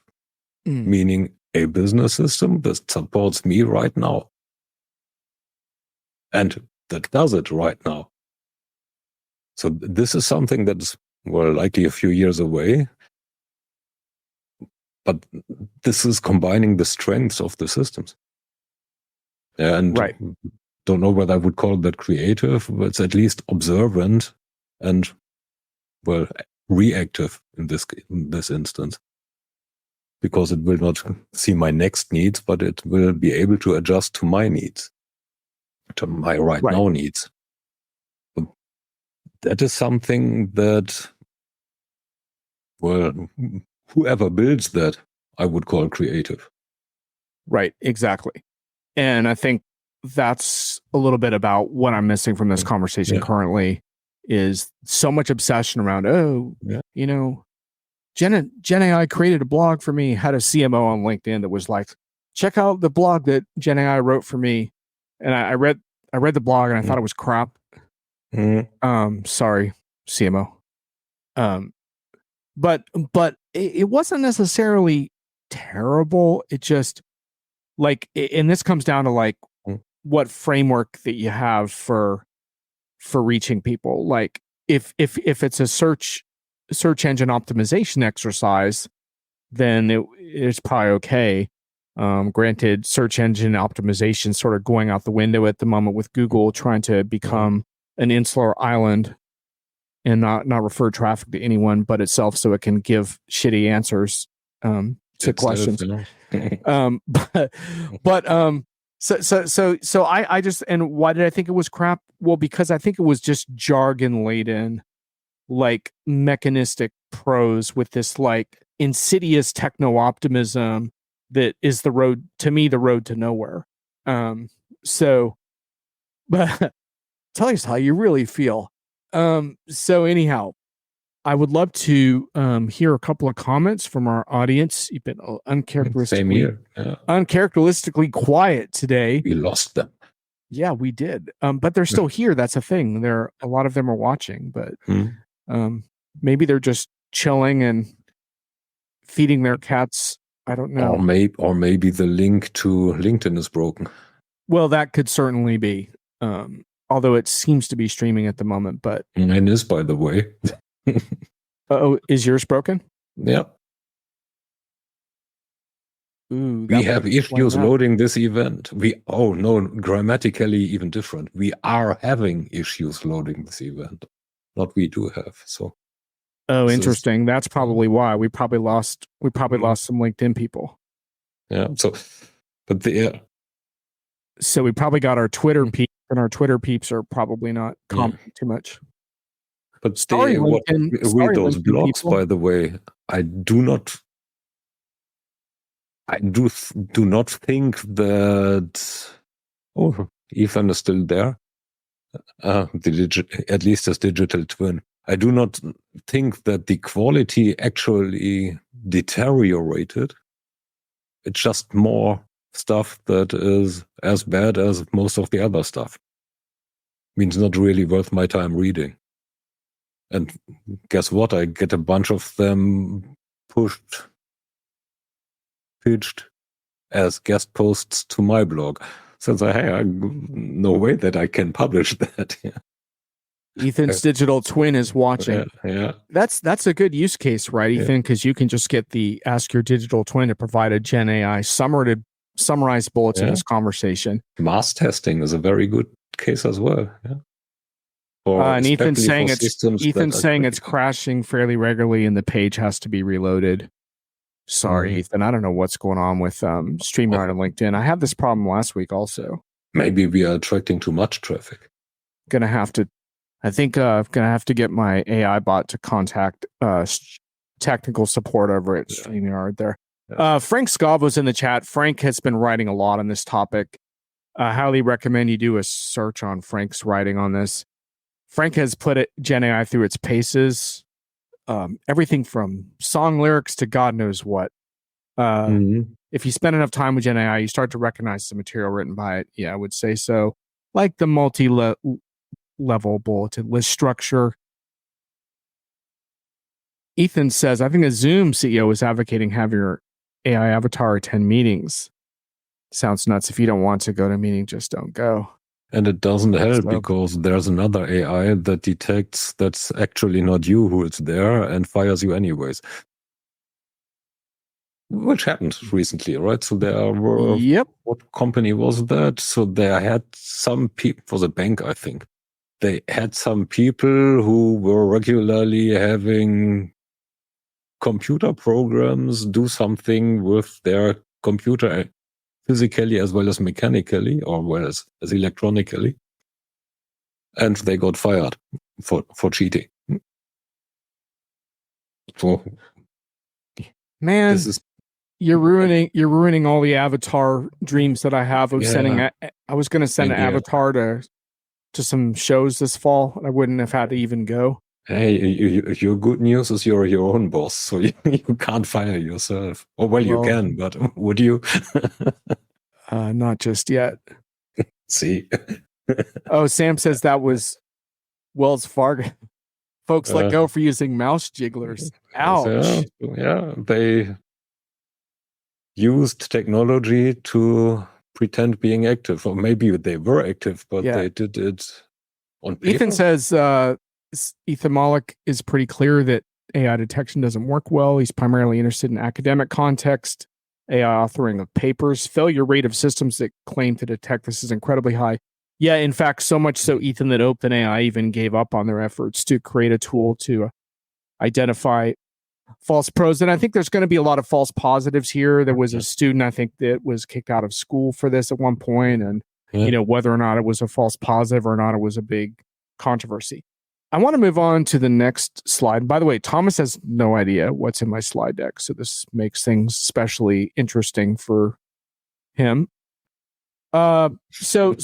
meaning a business system that supports me right now. And that does it right now. So this is something that's, well, likely a few years away. But this is combining the strengths of the systems. And Right. don't know whether I would call that creative, but it's at least observant and, well, reactive in this instance. Because it will not see my next needs, but it will be able to adjust to my needs, to my right now needs. But that is something that, well, whoever builds that, I would call creative. Right, exactly. And I think that's a little bit about what I'm missing from this conversation currently, is so much obsession around, you know, Gen AI created a blog for me, had a CMO on LinkedIn that was like, check out the blog that Gen AI wrote for me. And I read the blog and I thought it was crap. Sorry, CMO. But it wasn't necessarily terrible. It just, like, and this comes down to like what framework that you have for reaching people. Like if it's a search engine optimization exercise, then it's probably okay. Granted, search engine optimization sort of going out the window at the moment with Google trying to become an insular island and not refer traffic to anyone but itself, so it can give shitty answers to questions. So I just, and why did I think it was crap? Well, because I think it was just jargon laden, like mechanistic prose with this like insidious techno optimism that is the road to nowhere. So, but tell us how you really feel. So anyhow, I would love to hear a couple of comments from our audience. You've been uncharacteristically quiet today. We lost them. Yeah, we did. But they're still here. That's a thing. A lot of them are watching, but maybe they're just chilling and feeding their cats. I don't know. Or maybe the link to LinkedIn is broken. Well, that could certainly be. Although it seems to be streaming at the moment, but mine is, by the way. Oh, is yours broken? Yeah. Ooh, we have issues loading this event. Grammatically even different. We are having issues loading this event. Not we do have. So. Oh, interesting. That's probably why we probably lost some LinkedIn people. Yeah. So we probably got our Twitter peeps, and our Twitter peeps are probably not commenting too much. But read those blogs, people. By the way. I do not think that. Oh, Ethan is still there. At least as digital twin. I do not think that the quality actually deteriorated. It's just more stuff that is as bad as most of the other stuff. Means not really worth my time reading. And guess what? I get a bunch of them pitched as guest posts to my blog. So no way that I can publish that. Yeah. Ethan's digital twin is watching. Yeah. That's a good use case, right, Ethan? Because you can just get ask your digital twin to provide a Gen AI summarized bullets of this conversation. Mass testing is a very good case as well. Yeah. And Ethan's saying it's crashing fairly regularly and the page has to be reloaded. Sorry, Ethan. I don't know what's going on with StreamYard and LinkedIn. I had this problem last week also. Maybe we are attracting too much traffic. I think I'm going to have to get my AI bot to contact technical support over at StreamYard there. Frank Scavo's in the chat. Frank has been writing a lot on this topic. I highly recommend you do a search on Frank's writing on this. Frank has put Gen AI through its paces. everything from song lyrics to God knows what. If you spend enough time with Gen AI, you start to recognize the material written by it. Yeah, I would say so. Like the multi-level bulletin list structure. Ethan says, I think a Zoom CEO is advocating having your AI avatar attend meetings. Sounds nuts. If you don't want to go to a meeting, just don't go. And it doesn't help because there's another AI that detects that's actually not you who is there and fires you anyways. Which happened recently, right? So there were, what company was that? So they had some people, for the bank, I think. They had some people who were regularly having computer programs do something with their computer physically as well as mechanically, or well as electronically. And they got fired for cheating. So, man, you're ruining all the avatar dreams that I have of sending. I was going to send an avatar to some shows this fall. I wouldn't have had to even go. Hey, your good news is you're your own boss, so you can't fire yourself. Or well, you can, but would you? Not just yet. See. Oh, Sam says that was Wells Fargo. Folks let go for using mouse jigglers. Ouch. Yeah, they used technology to pretend being active, or maybe they were active, but they did it on paper. Ethan says Ethan Malik is pretty clear that AI detection doesn't work well. He's primarily interested in academic context, AI authoring of papers. Failure rate of systems that claim to detect this is incredibly high. Yeah, in fact, so much so, Ethan, that OpenAI even gave up on their efforts to create a tool to identify false pros. And I think there's going to be a lot of false positives here. There was a student, I think, that was kicked out of school for this at one point, and whether or not it was a false positive or not, it was a big controversy. I want to move on to the next slide. By the way, Thomas has no idea what's in my slide deck, so this makes things especially interesting for him. So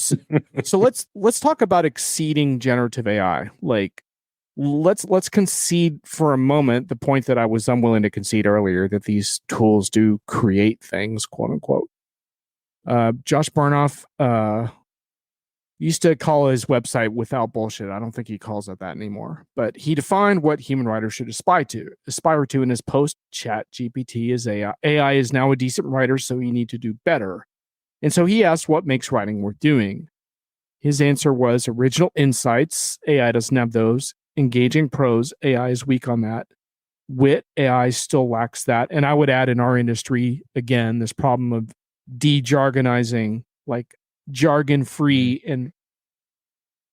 let's talk about exceeding generative AI. Like, let's concede for a moment the point that I was unwilling to concede earlier, that these tools do create things, quote unquote. Josh Barnoff used to call his website Without Bullshit. I don't think he calls it that anymore. But he defined what human writers should aspire to in his post. Chat GPT is AI. AI is now a decent writer, so you need to do better. And so he asked what makes writing worth doing. His answer was original insights. AI doesn't have those. Engaging prose. AI is weak on that. Wit. AI still lacks that. And I would add in our industry, again, this problem of de-jargonizing, like jargon free, and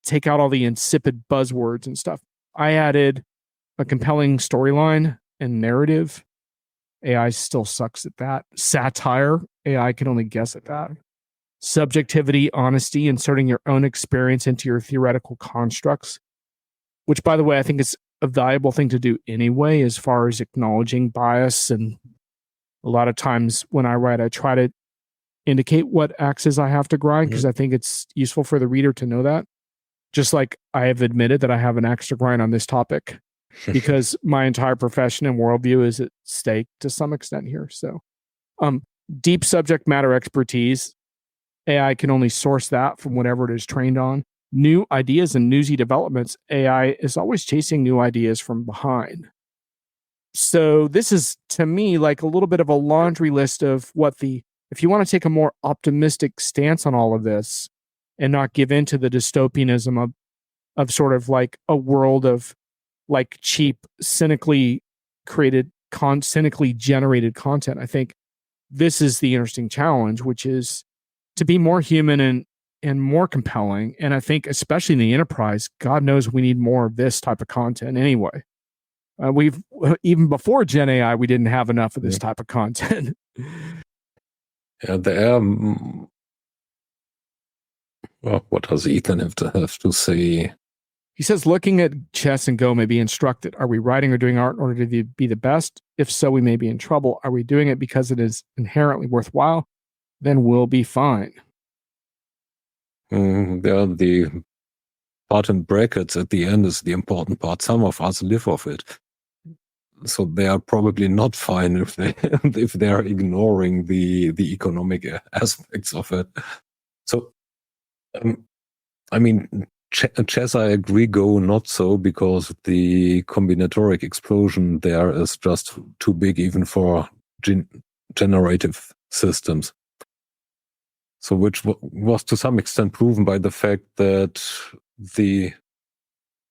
take out all the insipid buzzwords and stuff. I added a compelling storyline and narrative. AI still sucks at that. Satire. AI can only guess at that. Subjectivity, honesty, inserting your own experience into your theoretical constructs, which, by the way, I think is a valuable thing to do anyway, as far as acknowledging bias. And a lot of times when I write, I try to indicate what axes I have to grind, because I think it's useful for the reader to know that. Just like I have admitted that I have an axe to grind on this topic, because my entire profession and worldview is at stake to some extent here. So, deep subject matter expertise. AI can only source that from whatever it is trained on. New ideas and newsy developments. AI is always chasing new ideas from behind. So this is, to me, like a little bit of a laundry list of if you want to take a more optimistic stance on all of this and not give in to the dystopianism of sort of like a world of like cheap, cynically generated content, I think this is the interesting challenge, which is to be more human and more compelling. And I think especially in the enterprise, God knows we need more of this type of content anyway. We've even before Gen AI, we didn't have enough of this type of content. Yeah, there. Well, what does Ethan have to say? He says, looking at chess and Go may be instructed. Are we writing or doing art in order to be the best? If so, we may be in trouble. Are we doing it because it is inherently worthwhile? Then we'll be fine. The part in brackets at the end is the important part. Some of us live off it. so they are probably not fine if they are ignoring the economic aspects of it. So, I mean, chess, I agree, Go not so, because the combinatoric explosion there is just too big even for generative systems. So, which was to some extent proven by the fact that the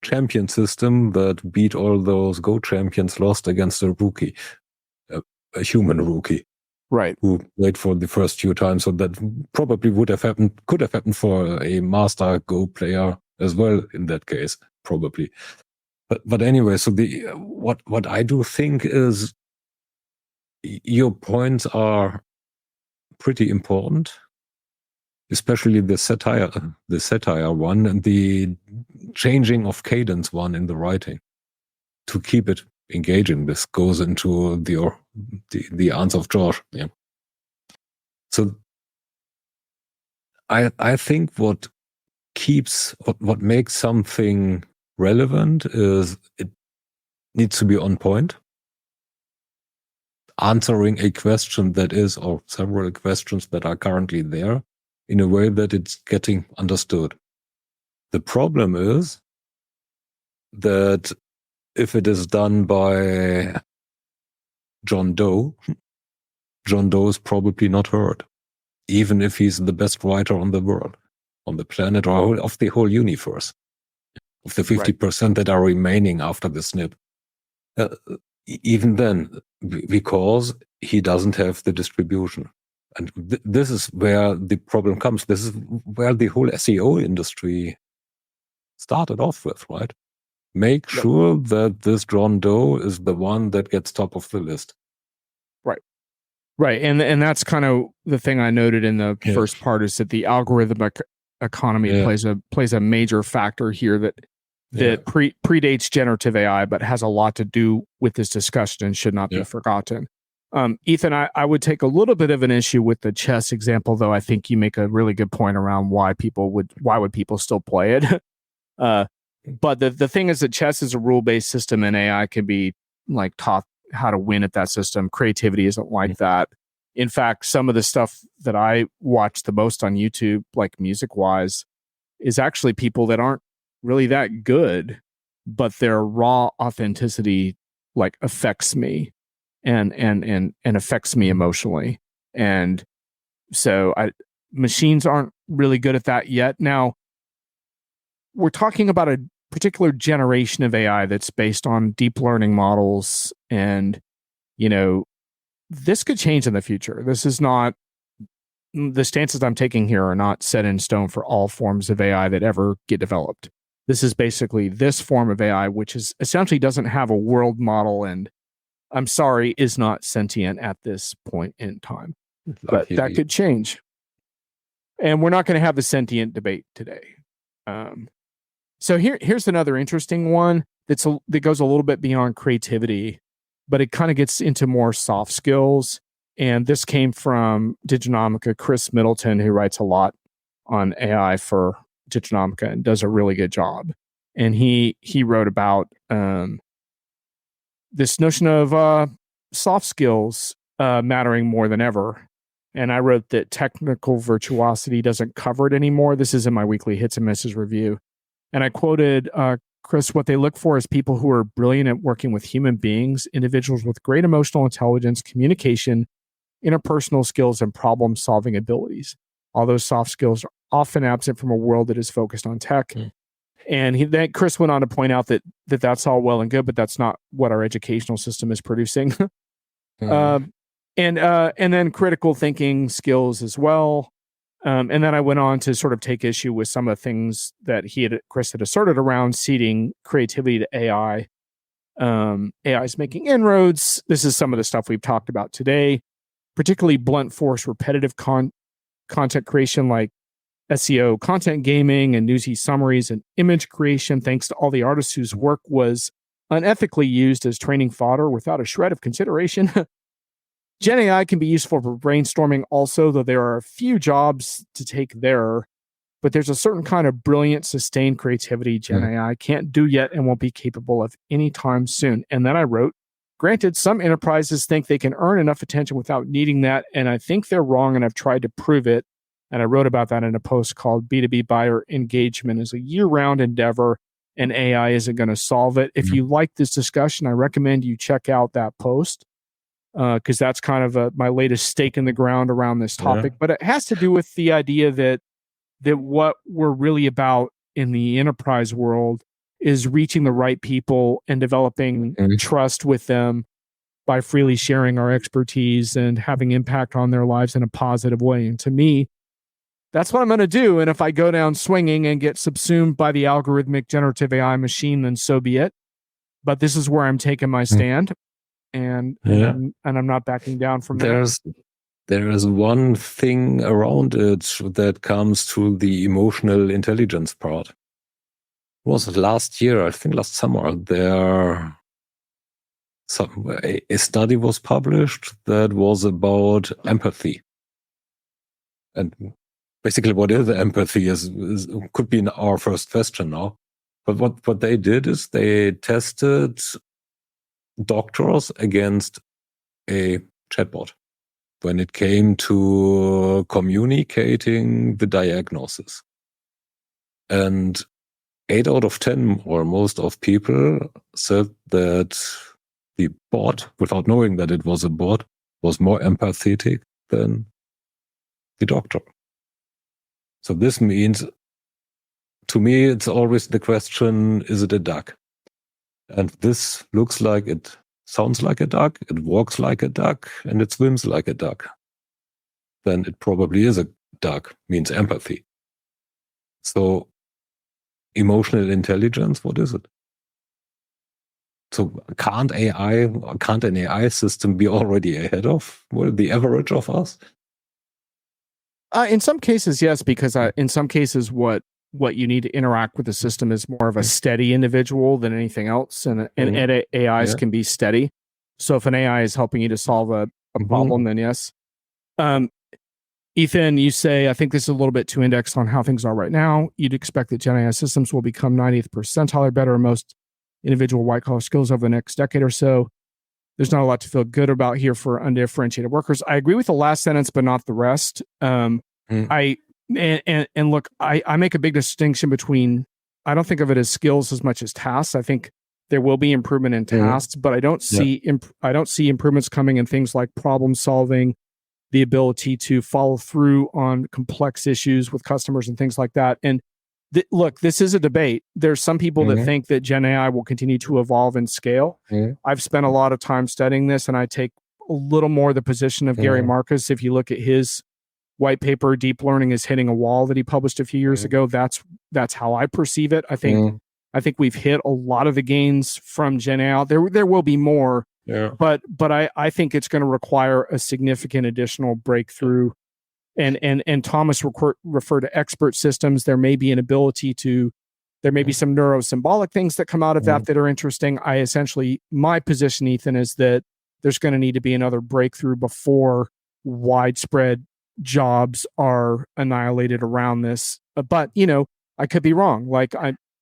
champion system that beat all those Go champions lost against a rookie, a human rookie. Right. Who played for the first few times. So that probably could have happened for a master Go player as well in that case, probably. But anyway, so what I do think is your points are pretty important, especially the satire one and the changing of cadence one in the writing to keep it engaging. This goes into the answer of George. Yeah. So I think what makes something relevant is it needs to be on point, answering a question that is, or several questions that are currently there, in a way that it's getting understood. The problem is that if it is done by John Doe is probably not heard, even if he's the best writer on the world, on the planet, or of the whole universe, of the 50% that are remaining after the snip. Even then, because he doesn't have the distribution. And this is where the problem comes. This is where the whole SEO industry started off with, right? Make sure that this John Doe is the one that gets top of the list. Right. And that's kind of the thing I noted in the first part, is that the algorithmic economy plays a major factor here that predates generative AI, but has a lot to do with this discussion and should not be forgotten. Ethan, I would take a little bit of an issue with the chess example, though I think you make a really good point around why would people still play it. But the thing is that chess is a rule-based system, and AI can be like taught how to win at that system. Creativity isn't like that. In fact, some of the stuff that I watch the most on YouTube, like music-wise, is actually people that aren't really that good, but their raw authenticity like affects me and affects me emotionally. And so machines aren't really good at that yet. Now, we're talking about a particular generation of AI that's based on deep learning models, and this could change in the future. This is not, the stances I'm taking here are not set in stone for all forms of AI that ever get developed. This is basically this form of AI, which is essentially doesn't have a world model, and I'm sorry, is not sentient at this point in time. But that could change. And we're not going to have the sentient debate today. So here's another interesting one that goes a little bit beyond creativity, but it kind of gets into more soft skills. And this came from Diginomica, Chris Middleton, who writes a lot on AI for Diginomica and does a really good job. And he wrote about this notion of soft skills mattering more than ever. And I wrote that technical virtuosity doesn't cover it anymore. This is in my weekly hits and misses review. And I quoted Chris, what they look for is people who are brilliant at working with human beings, individuals with great emotional intelligence, communication, interpersonal skills, and problem-solving abilities. All those soft skills are often absent from a world that is focused on tech. And Chris went on to point out that that's all well and good, but that's not what our educational system is producing. And then critical thinking skills as well. And then I went on to sort of take issue with some of the things that Chris had asserted around ceding creativity to AI. AI is making inroads. This is some of the stuff we've talked about today, particularly blunt force, repetitive content creation like SEO, content gaming, and newsy summaries and image creation, thanks to all the artists whose work was unethically used as training fodder without a shred of consideration. Gen AI can be useful for brainstorming also, though there are a few jobs to take there. But there's a certain kind of brilliant, sustained creativity Gen AI can't do yet and won't be capable of anytime soon. And then I wrote, Granted, some enterprises think they can earn enough attention without needing that, and I think they're wrong, and I've tried to prove it. And I wrote about that in a post called B2B Buyer Engagement is a year-round endeavor, and AI isn't going to solve it. If you like this discussion, I recommend you check out that post because that's kind of my latest stake in the ground around this topic. But it has to do with the idea that what we're really about in the enterprise world is reaching the right people and developing trust with them by freely sharing our expertise and having impact on their lives in a positive way. And to me, that's what I'm going to do. And if I go down swinging and get subsumed by the algorithmic generative AI machine, then so be it. But this is where I'm taking my stand, and I'm not backing down from there. There is one thing around it that comes to the emotional intelligence part. It was last year, I think last summer, a study was published that was about empathy. And basically what is empathy is could be our first question now. But what they did is they tested doctors against a chatbot when it came to communicating the diagnosis. And 8 out of 10 or most of people said that the bot, without knowing that it was a bot, was more empathetic than the doctor. So this means, to me, it's always the question, is it a duck? And this looks like it sounds like a duck, it walks like a duck, and it swims like a duck. Then it probably is a duck, means empathy. So emotional intelligence, what is it? So can't an AI system be already ahead of the average of us? In some cases, yes, because in some cases, what you need to interact with the system is more of a steady individual than anything else, and AIs can be steady. So if an AI is helping you to solve a problem, then yes. Ethan, you say, I think this is a little bit too indexed on how things are right now. You'd expect that Gen AI systems will become 90th percentile or better in most individual white-collar skills over the next decade or so. There's not a lot to feel good about here for undifferentiated workers. I agree with the last sentence, but not the rest. Look, I make a big distinction between, I don't think of it as skills as much as tasks. I think there will be improvement in tasks, but I don't see improvements coming in things like problem solving, the ability to follow through on complex issues with customers and things like that. And look, this is a debate. There's some people that think that Gen AI will continue to evolve and scale. I've spent a lot of time studying this, and I take a little more the position of Gary Marcus. If you look at his white paper, Deep Learning is Hitting a Wall, that he published a few years ago, that's how I perceive it. I think we've hit a lot of the gains from Gen AI. There will be more, but I think it's going to require a significant additional breakthrough. And Thomas referred to expert systems. There may be some neurosymbolic things that come out of that are interesting. My position, Ethan, is that there's going to need to be another breakthrough before widespread jobs are annihilated around this. But, I could be wrong.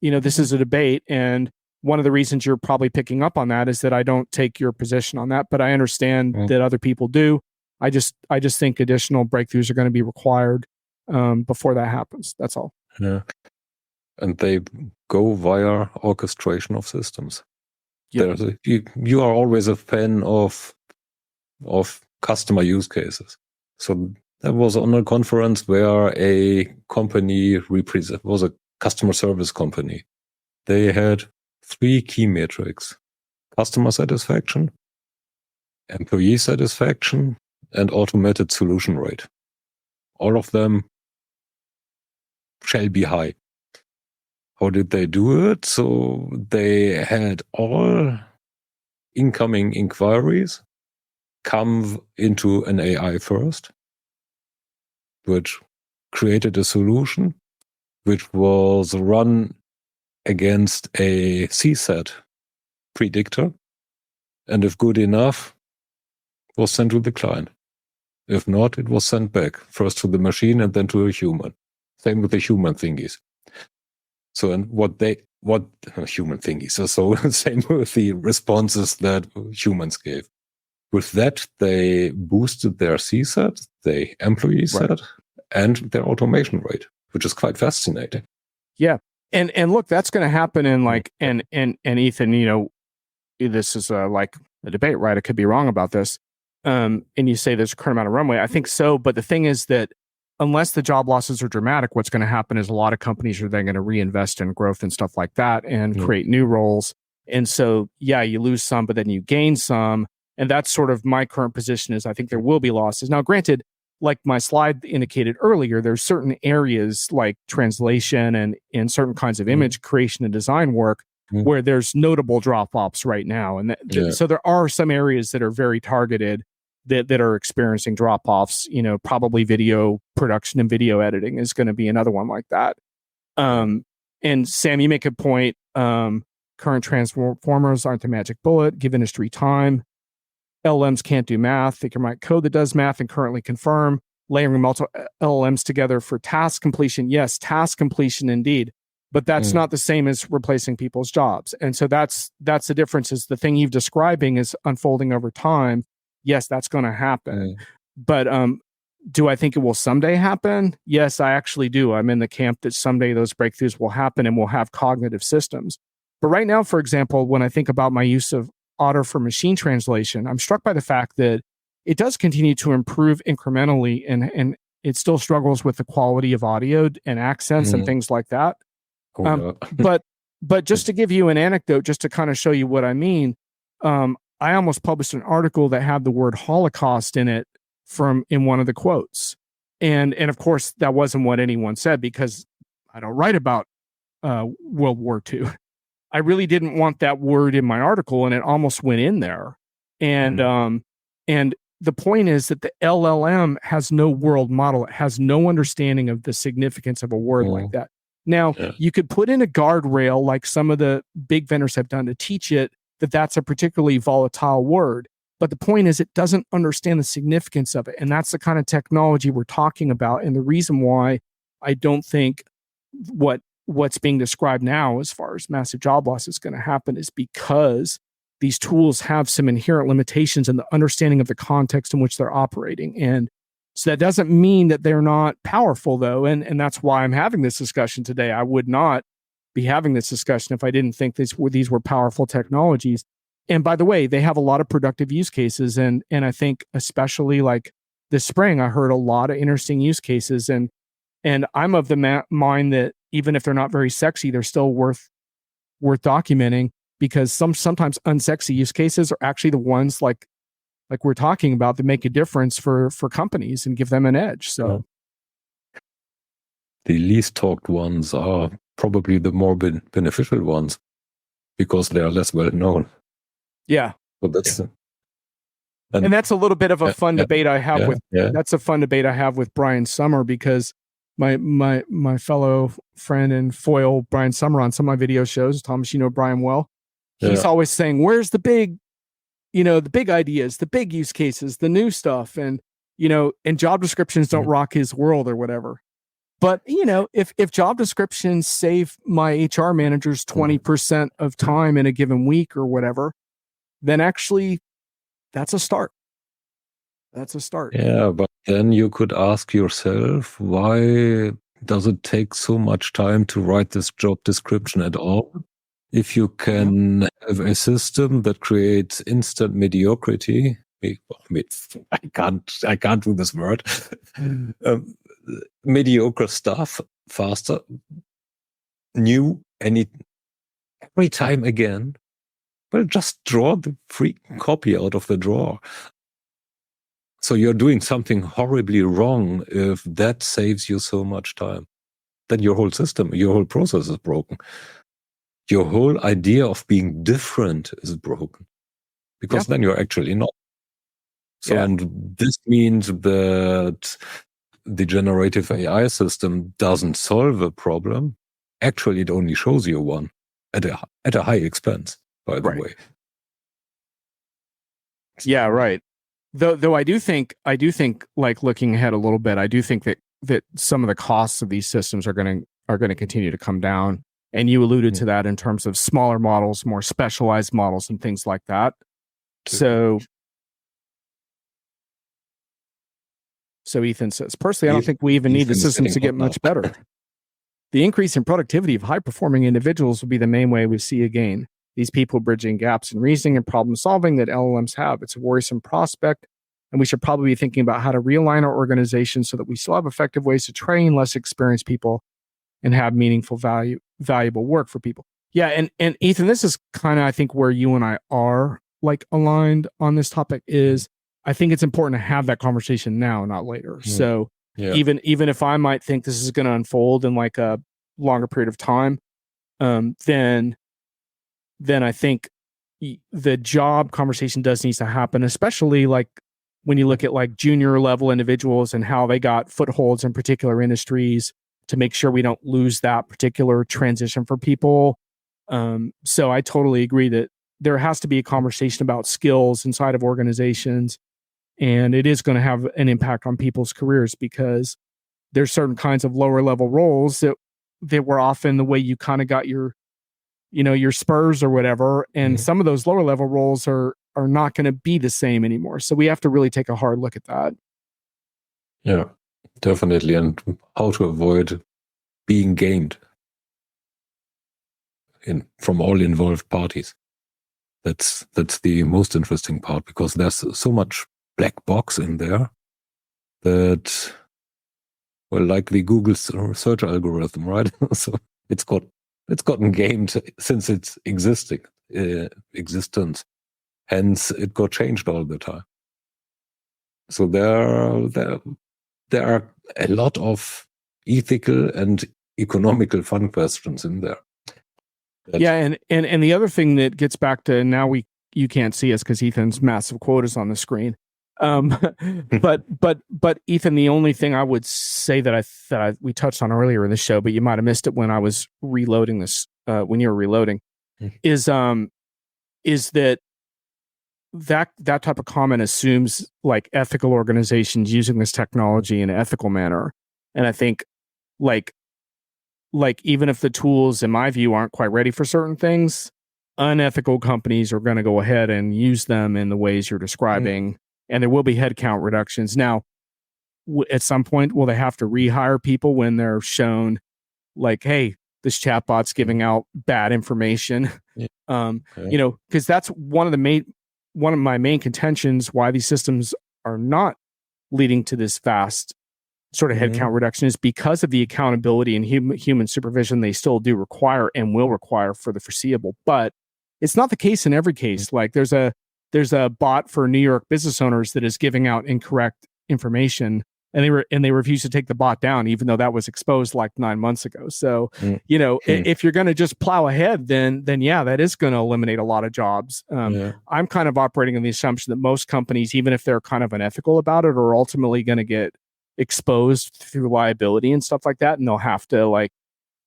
This is a debate, and one of the reasons you're probably picking up on that is that I don't take your position on that, but I understand that other people do. I just think additional breakthroughs are going to be required before that happens. That's all. Yeah, and they go via orchestration of systems. Yep. You are always a fan of customer use cases. So that was on a conference where a company was a customer service company. They had 3 key metrics: customer satisfaction, employee satisfaction, and automated solution rate. All of them shall be high. How did they do it? So they had all incoming inquiries come into an AI first, which created a solution which was run against a CSAT predictor, and if good enough, was sent to the client. If not, it was sent back, first to the machine and then to a human. Same with the human thingies. So, and what they what human thingies. So same with the responses that humans gave. With that, they boosted their CSAT, their employee set, and their automation rate, which is quite fascinating. Yeah. And look, that's going to happen in like, and Ethan, you know, this is like a debate, right? I could be wrong about this. And you say there's a current amount of runway. I think so. But the thing is that unless the job losses are dramatic, what's going to happen is a lot of companies are then going to reinvest in growth and stuff like that and create new roles. And so, yeah, you lose some, but then you gain some. And that's sort of my current position is I think there will be losses. Now, granted, like my slide indicated earlier, there's certain areas like translation and certain kinds of image creation and design work where there's notable drop-offs right now. And so there are some areas that are very targeted that are experiencing drop-offs. You know, probably video production and video editing is going to be another one like that. And Sam, you make a point. Current transformers aren't the magic bullet. Give industry time. LLMs can't do math. They can write code that does math and currently confirm. Layering multiple LLMs together for task completion. Yes, task completion indeed. But that's not the same as replacing people's jobs. And so that's the difference is the thing you're describing is unfolding over time. Yes, that's going to happen. But do I think it will someday happen? Yes, I actually do. I'm in the camp that someday those breakthroughs will happen and we'll have cognitive systems. But right now, for example, when I think about my use of Otter for machine translation, I'm struck by the fact that it does continue to improve incrementally and it still struggles with the quality of audio and accents and things like that. But just to give you an anecdote, just to kind of show you what I mean, I almost published an article that had the word Holocaust in it in one of the quotes. And of course, that wasn't what anyone said because I don't write about World War II. I really didn't want that word in my article, and it almost went in there. And the point is that the LLM has no world model. It has no understanding of the significance of a word like that. Now, you could put in a guardrail like some of the big vendors have done to teach it that that's a particularly volatile word. But the point is it doesn't understand the significance of it. And that's the kind of technology we're talking about. And the reason why I don't think what's being described now as far as massive job loss is going to happen is because these tools have some inherent limitations in the understanding of the context in which they're operating. And so that doesn't mean that they're not powerful, though. And that's why I'm having this discussion today. I would not be having this discussion if I didn't think these were powerful technologies. And by the way, they have a lot of productive use cases. And I think especially like this spring, I heard a lot of interesting use cases. And I'm of the mind that even if they're not very sexy, they're still worth documenting because sometimes unsexy use cases are actually the ones like we're talking about that make a difference for companies and give them an edge. So the least talked ones are probably the more beneficial ones because they are less well known. Yeah. So that's and that's a little bit of a fun debate I have that's a fun debate I have with Brian Sommer because my fellow friend and foil Brian Sommer on some of my video shows, Thomas, you know Brian well. He's always saying, where's the big ideas, the big use cases, the new stuff. And, and job descriptions don't rock his world or whatever. But, if job descriptions save my HR managers 20% of time in a given week or whatever, then actually that's a start. That's a start. Yeah, but then you could ask yourself, why does it take so much time to write this job description at all? If you can have a system that creates instant mediocrity, I can't do this word. Mediocre stuff faster, new, every time again. Well, just draw the free copy out of the drawer. So you're doing something horribly wrong if that saves you so much time. Then your whole system, your whole process is broken. Your whole idea of being different is broken because then you're actually not. So, and this means that the generative AI system doesn't solve a problem. Actually, it only shows you one at a high expense, by the way. Yeah, right. Though I do think like looking ahead a little bit, I do think that some of the costs of these systems are going to continue to come down. And you alluded to that in terms of smaller models, more specialized models, and things like that. So Ethan says, personally, I don't think we even need the systems to get much better. The increase in productivity of high-performing individuals will be the main way we see a gain. These people bridging gaps in reasoning and problem solving that LLMs have. It's a worrisome prospect, and we should probably be thinking about how to realign our organization so that we still have effective ways to train less experienced people and have meaningful, valuable work for people. Yeah, and Ethan, this is kind of, I think, where you and I are like aligned on this topic is I think it's important to have that conversation now, not later. So even if I might think this is going to unfold in like a longer period of time, then I think the job conversation does need to happen, especially like when you look at like junior level individuals and how they got footholds in particular industries to make sure we don't lose that particular transition for people. So I totally agree that there has to be a conversation about skills inside of organizations, and it is going to have an impact on people's careers because there's certain kinds of lower level roles that were often the way you kind of got your spurs or whatever. And some of those lower level roles are not going to be the same anymore. So we have to really take a hard look at that. Yeah, definitely. And how to avoid being gamed from all involved parties. That's the most interesting part, because there's so much black box in there that, well, like the Google search algorithm, right? So it's gotten gamed since its existence. Hence, it got changed all the time. So there are a lot of ethical and economical fun questions in there. Yeah, and the other thing that gets back to now you can't see us because Ethan's massive quote is on the screen. But Ethan, the only thing I would say that we touched on earlier in the show, but you might have missed it when I was reloading this, when you were reloading, is that type of comment assumes like ethical organizations using this technology in an ethical manner. And I think like even if the tools, in my view, aren't quite ready for certain things, unethical companies are going to go ahead and use them in the ways you're describing. And there will be headcount reductions. Now, at some point, will they have to rehire people when they're shown like, hey, this chatbot's giving out bad information? Because that's one of my main contentions why these systems are not leading to this fast sort of headcount reduction is because of the accountability and human supervision they still do require and will require for the foreseeable. But it's not the case in every case. Like there's a bot for New York business owners that is giving out incorrect information, and they refuse to take the bot down, even though that was exposed like 9 months ago. So, if you're going to just plow ahead, then yeah, that is going to eliminate a lot of jobs. I'm kind of operating on the assumption that most companies, even if they're kind of unethical about it, are ultimately going to get exposed through liability and stuff like that, and they'll have to like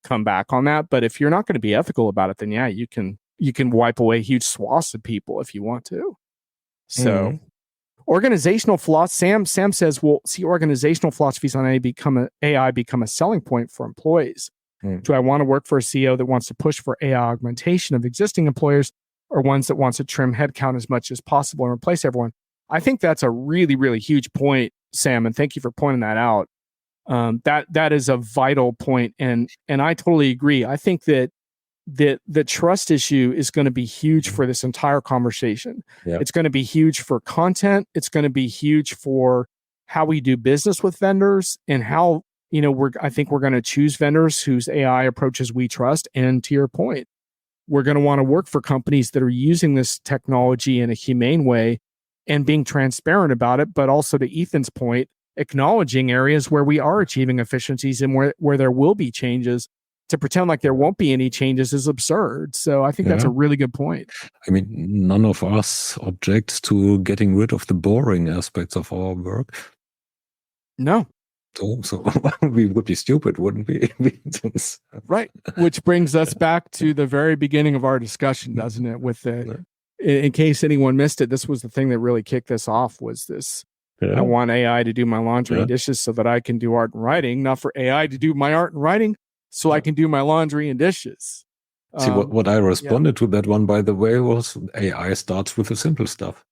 come back on that. But if you're not going to be ethical about it, then yeah, you can wipe away huge swaths of people if you want to. So organizational philosophy, Sam says, well, see, organizational philosophies on AI become a selling point for employees. Do I want to work for a CEO that wants to push for AI augmentation of existing employers, or ones that wants to trim headcount as much as possible and replace everyone? I think that's a really, really huge point, Sam, and thank you for pointing that out. That is a vital point, and I totally agree. I think that the trust issue is going to be huge for this entire conversation. It's going to be huge for content. It's going to be huge for how we do business with vendors and how I think we're going to choose vendors whose AI approaches we trust. And to your point, we're going to want to work for companies that are using this technology in a humane way and being transparent about it, but also to Ethan's point, acknowledging areas where we are achieving efficiencies and where there will be changes. To pretend like there won't be any changes is absurd. So I think that's a really good point. I mean, none of us objects to getting rid of the boring aspects of our work. No. So we would be stupid, wouldn't we? Right. Which brings us back to the very beginning of our discussion, doesn't it? With in case anyone missed it, this was the thing that really kicked this off, was this. I want AI to do my laundry and dishes so that I can do art and writing, not for AI to do my art and writing so I can do my laundry and dishes. See, what I responded to that one, by the way, was AI starts with the simple stuff.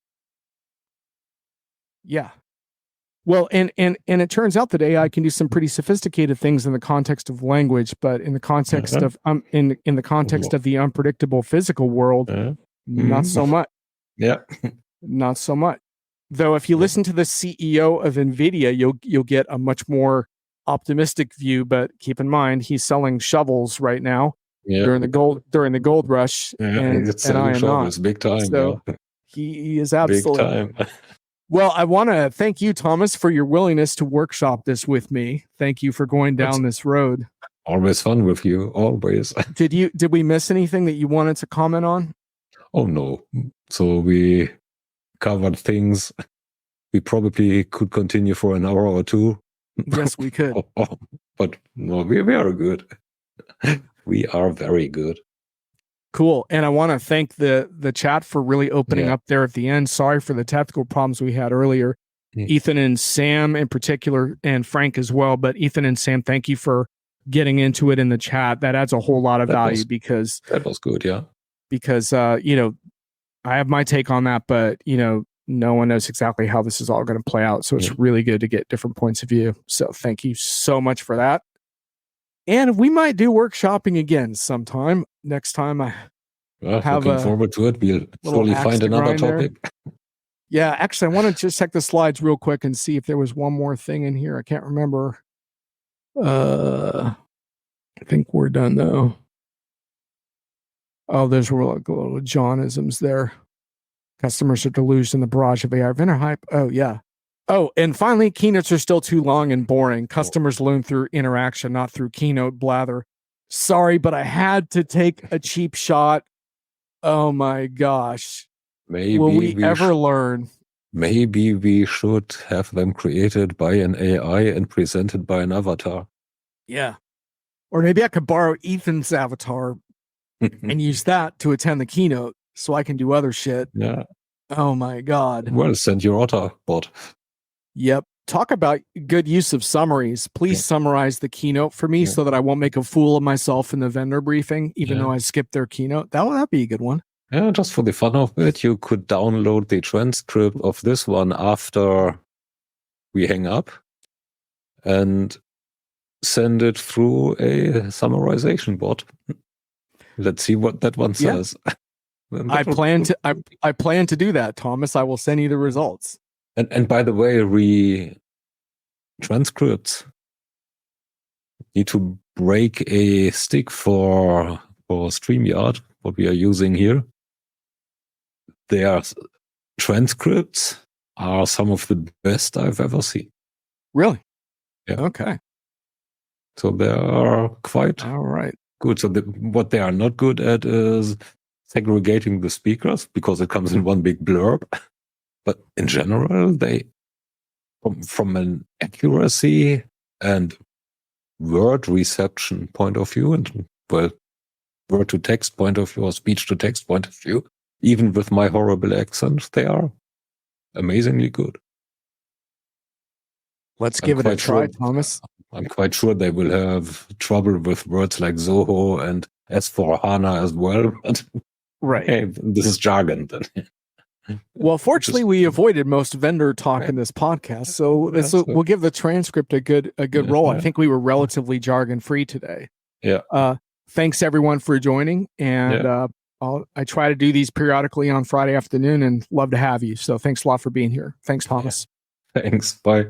Yeah. Well, and it turns out that AI can do some pretty sophisticated things in the context of language, but in the context of in the context of the unpredictable physical world, not so much. Yeah, not so much. Though, if you listen to the CEO of NVIDIA, you'll get a much more optimistic view. But keep in mind, he's selling shovels right now during the gold rush, and I am not. Big time. So he is absolutely big time. Well, I want to thank you, Thomas, for your willingness to workshop this with me. Thank you for going down this road. Always fun with you, always. Did we miss anything that you wanted to comment on? Oh, no. So we covered things. We probably could continue for an hour or two. Yes, we could. But no, we are good. We are very good. Cool. And I want to thank the chat for really opening up there at the end. Sorry for the technical problems we had earlier. Ethan and Sam in particular, and Frank as well. But Ethan and Sam, thank you for getting into it in the chat. That adds a whole lot of value because that was good. Yeah. Because, I have my take on that, but, no one knows exactly how this is all going to play out. So it's really good to get different points of view. So thank you so much for that. And we might do workshopping again sometime. Next time I have looking forward to it. We'll surely find another topic. Yeah, actually, I want to just check the slides real quick and see if there was one more thing in here. I can't remember. I think we're done though. Oh, there's little Johnisms there. Customers are deluged in the barrage of AI vendor hype. Oh, yeah. Oh, and finally, keynotes are still too long and boring. Customers learn through interaction, not through keynote blather. Sorry, but I had to take a cheap shot. Oh my gosh. Maybe will we ever learn? Maybe we should have them created by an AI and presented by an avatar. Yeah. Or maybe I could borrow Ethan's avatar and use that to attend the keynote so I can do other shit. Yeah. Oh my God. Well, send your otter bot. Yep. Talk about good use of summaries. Please summarize the keynote for me so that I won't make a fool of myself in the vendor briefing, even though I skipped their keynote. That'd be a good one. Yeah, just for the fun of it, you could download the transcript of this one after we hang up and send it through a summarization bot. Let's see what that one says. I plan to do that, Thomas. I will send you the results. And by the way, transcripts need to break a stick for StreamYard, what we are using here. Their transcripts are some of the best I've ever seen. Really? Yeah. Okay. So they are quite good. So what they are not good at is segregating the speakers because it comes in one big blurb. But in general, they, from an accuracy and word reception point of view, and word to text point of view or speech to text point of view, even with my horrible accent, they are amazingly good. Let's give it a try, Thomas. I'm quite sure they will have trouble with words like Zoho and S4HANA as well. But hey, this is jargon then. Well, fortunately, we avoided most vendor talk in this podcast, so we'll give the transcript a good roll. I think we were relatively jargon free today. Yeah. Thanks everyone for joining, and I try to do these periodically on Friday afternoon, and love to have you. So thanks a lot for being here. Thanks, Thomas. Thanks. Bye.